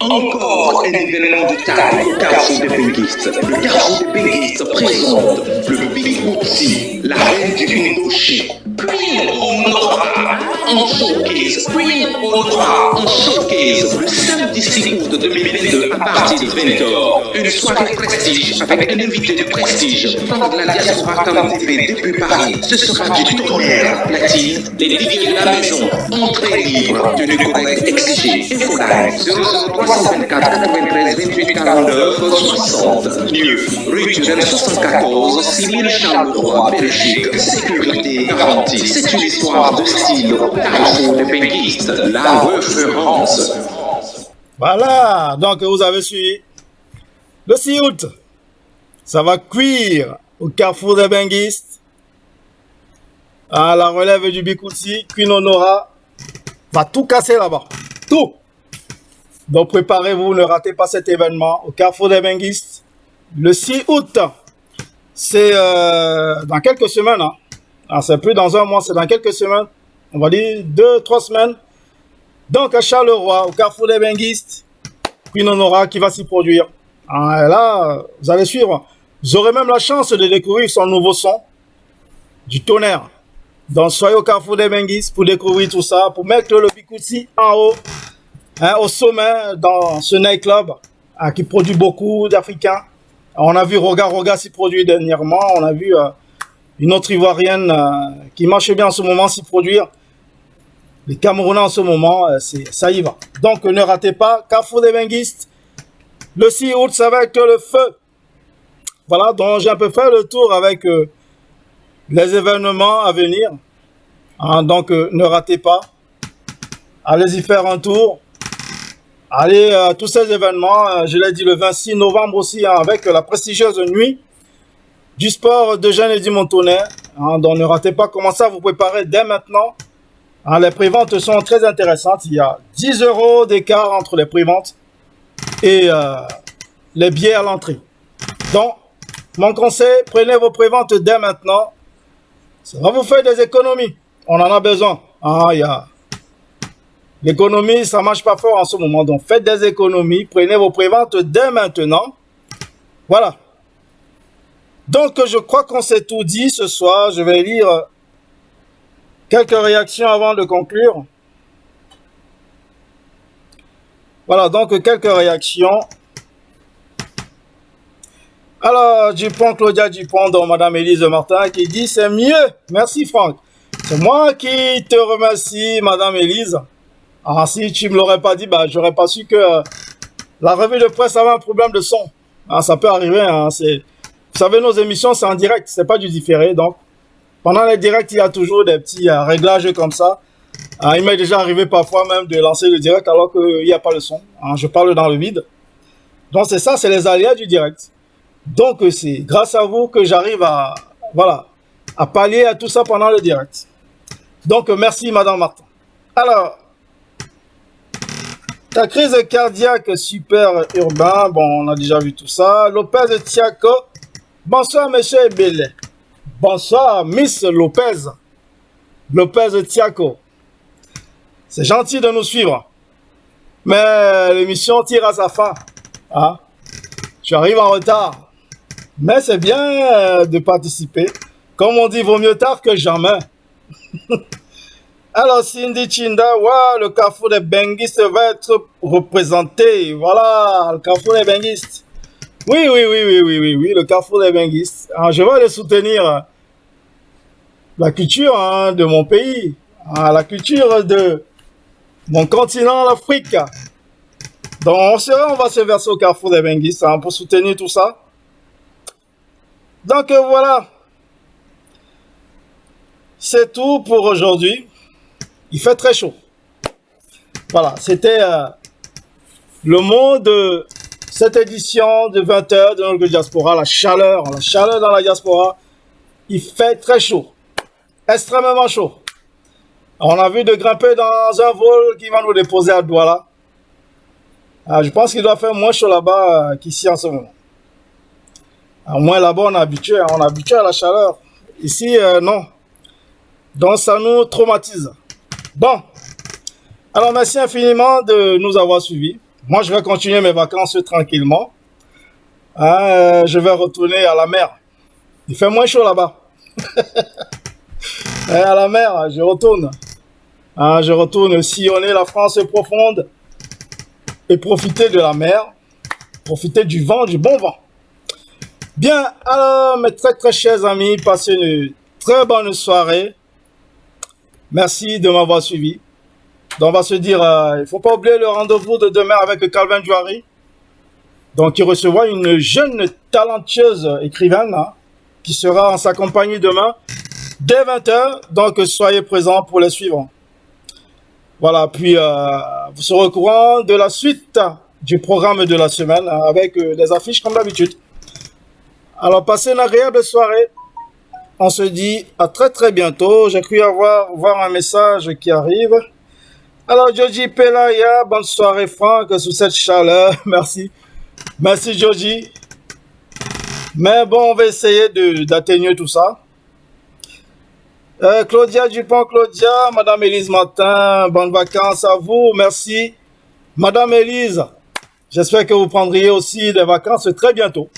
Encore un événement de taille au carrefour des benguistes. Le carrefour des benguistes présente le Bikoutsi, la reine du Indochine, Queen Honora, en showcase. Queen Honora en showcase le samedi 6 août 2022 à partir de 20h. Une soirée prestige avec un invité de prestige. Dans de la diaspora comme TV depuis Paris. Ce sera du tonnerre, platine, des DJ de la maison, entrée libre, tenue correcte exigée. Infoline 00324 93 28 49 60. Lieu, rue Turenne 74, 6000 Charleroi, Belgique. Sécurité garantie. C'est une histoire de style. Carrefour des benguistes, la référence. Voilà, donc vous avez suivi. Le 6 août, ça va cuire au carrefour des benguistes. À la relève du Bikoutsi, Queen Honora va tout casser là-bas. Tout. Donc préparez-vous, ne ratez pas cet événement au carrefour des benguistes. Le 6 août, c'est dans quelques semaines. C'est plus dans un mois, c'est dans quelques semaines. On va dire 2-3 semaines. Donc à Charleroi, au carrefour des benguistes, Queen Honora qui va s'y produire. Et là, vous allez suivre. Vous aurez même la chance de découvrir son nouveau son, du tonnerre. Donc soyez au carrefour des benguistes pour découvrir tout ça, pour mettre le Bikoutsi en haut, au sommet dans ce nightclub qui produit beaucoup d'Africains. On a vu Roga s'y produire dernièrement. On a vu une autre Ivoirienne qui marche bien en ce moment s'y produire. Les Camerounais en ce moment, ça y va. Donc ne ratez pas, carrefour des benguistes. Le 6 août, ça va être le feu. Voilà, donc j'ai un peu fait le tour avec les événements à venir. Donc ne ratez pas. Allez y faire un tour. Allez, tous ces événements, je l'ai dit le 26 novembre aussi, avec la prestigieuse nuit du sport de Jeanne Eddy Montonnet. Donc ne ratez pas, commencez à vous préparer dès maintenant. Les préventes sont très intéressantes. Il y a 10 € d'écart entre les préventes et les billets à l'entrée. Donc, mon conseil, prenez vos préventes dès maintenant. Ça va vous faire des économies. On en a besoin. L'économie, ça marche pas fort en ce moment. Donc, faites des économies. Prenez vos préventes dès maintenant. Voilà. Donc, je crois qu'on s'est tout dit ce soir. Je vais lire quelques réactions avant de conclure. Voilà, donc quelques réactions. Alors, Claudia Dupont, donc Madame Élise Martin, qui dit « C'est mieux. Merci Franck. C'est moi qui te remercie, Madame Élise. Si tu ne me l'aurais pas dit, j'aurais pas su que la revue de presse avait un problème de son. Ça peut arriver. Vous savez, nos émissions, c'est en direct. C'est pas du différé. Donc, pendant les directs, il y a toujours des petits réglages comme ça. Il m'est déjà arrivé parfois même de lancer le direct alors qu'il n'y a pas le son. Je parle dans le vide. Donc, c'est ça, c'est les aléas du direct. Donc, c'est grâce à vous que j'arrive à pallier à tout ça pendant le direct. Donc, merci, Madame Martin. Alors, ta crise cardiaque super urbain, on a déjà vu tout ça. Lopez Tiako, bonsoir, monsieur Ebele. Bonsoir, Miss Lopez. Lopez Tiako. C'est gentil de nous suivre. Mais l'émission tire à sa fin. Tu arrives en retard. Mais c'est bien de participer. Comme on dit, vaut mieux tard que jamais. Alors, Cindy Chinda, le carrefour des benguistes va être représenté. Voilà, le carrefour des benguistes. Oui, le carrefour des benguistes. Je vais aller soutenir la culture de mon pays, la culture de mon continent, l'Afrique. Donc, on va se verser au carrefour des benguistes pour soutenir tout ça. Donc, voilà. C'est tout pour aujourd'hui. Il fait très chaud. Voilà, c'était le mot de cette édition de 20h de notre diaspora. La chaleur dans la diaspora. Il fait très chaud. Extrêmement chaud. On a vu de grimper dans un vol qui va nous déposer à Douala. Je pense qu'il doit faire moins chaud là-bas qu'ici en ce moment. Au moins là-bas, on est habitué à la chaleur. Ici, non. Donc, ça nous traumatise. Bon. Alors, merci infiniment de nous avoir suivis. Moi, je vais continuer mes vacances tranquillement. Je vais retourner à la mer. Il fait moins chaud là-bas. À la mer, je retourne. Je retourne sillonner la France profonde et profiter de la mer. Profiter du vent, du bon vent. Bien, alors, mes très très chers amis, passez une très bonne soirée. Merci de m'avoir suivi. Donc, on va se dire, il ne faut pas oublier le rendez-vous de demain avec Calvin Jouari. Donc, il recevra une jeune talentueuse écrivaine qui sera en sa compagnie demain dès 20h. Donc, soyez présents pour les suivants. Voilà, puis vous serez au courant de la suite du programme de la semaine avec des affiches comme d'habitude. Alors, passez une agréable soirée. On se dit à très très bientôt. J'ai cru voir un message qui arrive. Alors, Joji Pelaya, bonne soirée Franck, sous cette chaleur. Merci. Merci Joji. Mais bon, on va essayer d'atténuer tout ça. Claudia Dupont, Madame Élise Martin, bonnes vacances à vous. Merci. Madame Élise, j'espère que vous prendriez aussi des vacances très bientôt.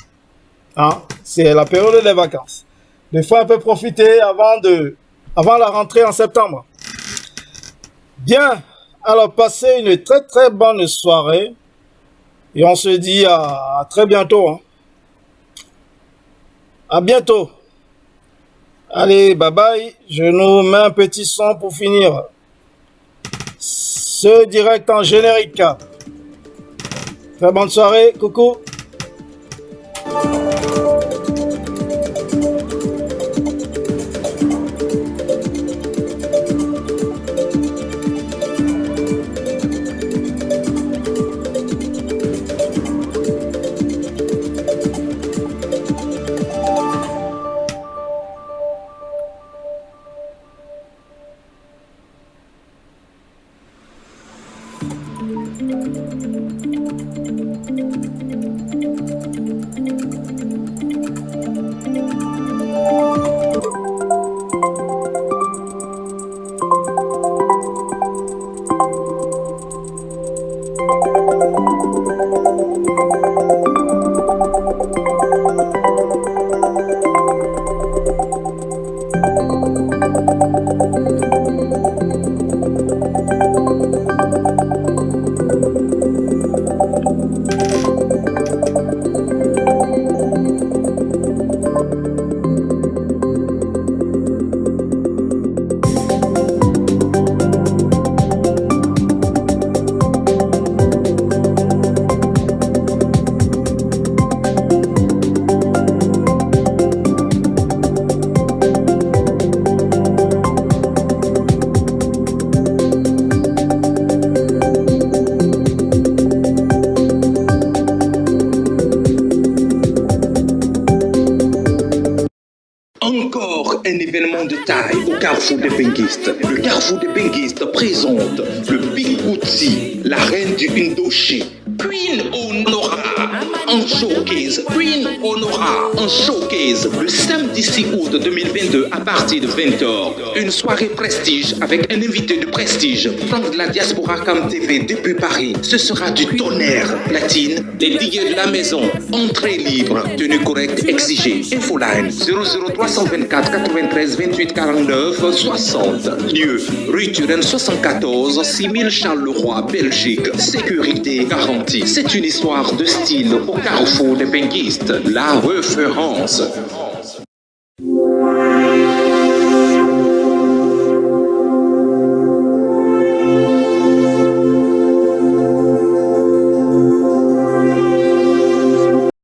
C'est la période des vacances. Des fois, on peut profiter avant la rentrée en septembre. Bien, alors passez une très très bonne soirée. Et on se dit à très bientôt. À bientôt. Allez, bye bye. Je nous mets un petit son pour finir ce direct en générique. Très bonne soirée. Coucou. Encore un événement de taille au carrefour des benguistes. Le carrefour des benguistes présente le Big Bootsie, la reine du Indochine, Queen Honora, en showcase. Queen Honora en showcase le samedi 6 août 2022 à partir de 20h. Une soirée prestige avec un invité de prestige, Franck de la Diaspora Cam TV depuis Paris. Ce sera du tonnerre. Platine, les DJ de la maison, entrée libre, tenue correcte exigée. Infoline 00324 93 28 49 60. Lieu, rue Turenne 74, 6000 Charleroi, Belgique. Sécurité garantie. C'est une histoire de style au carrefour des benguistes. La référence.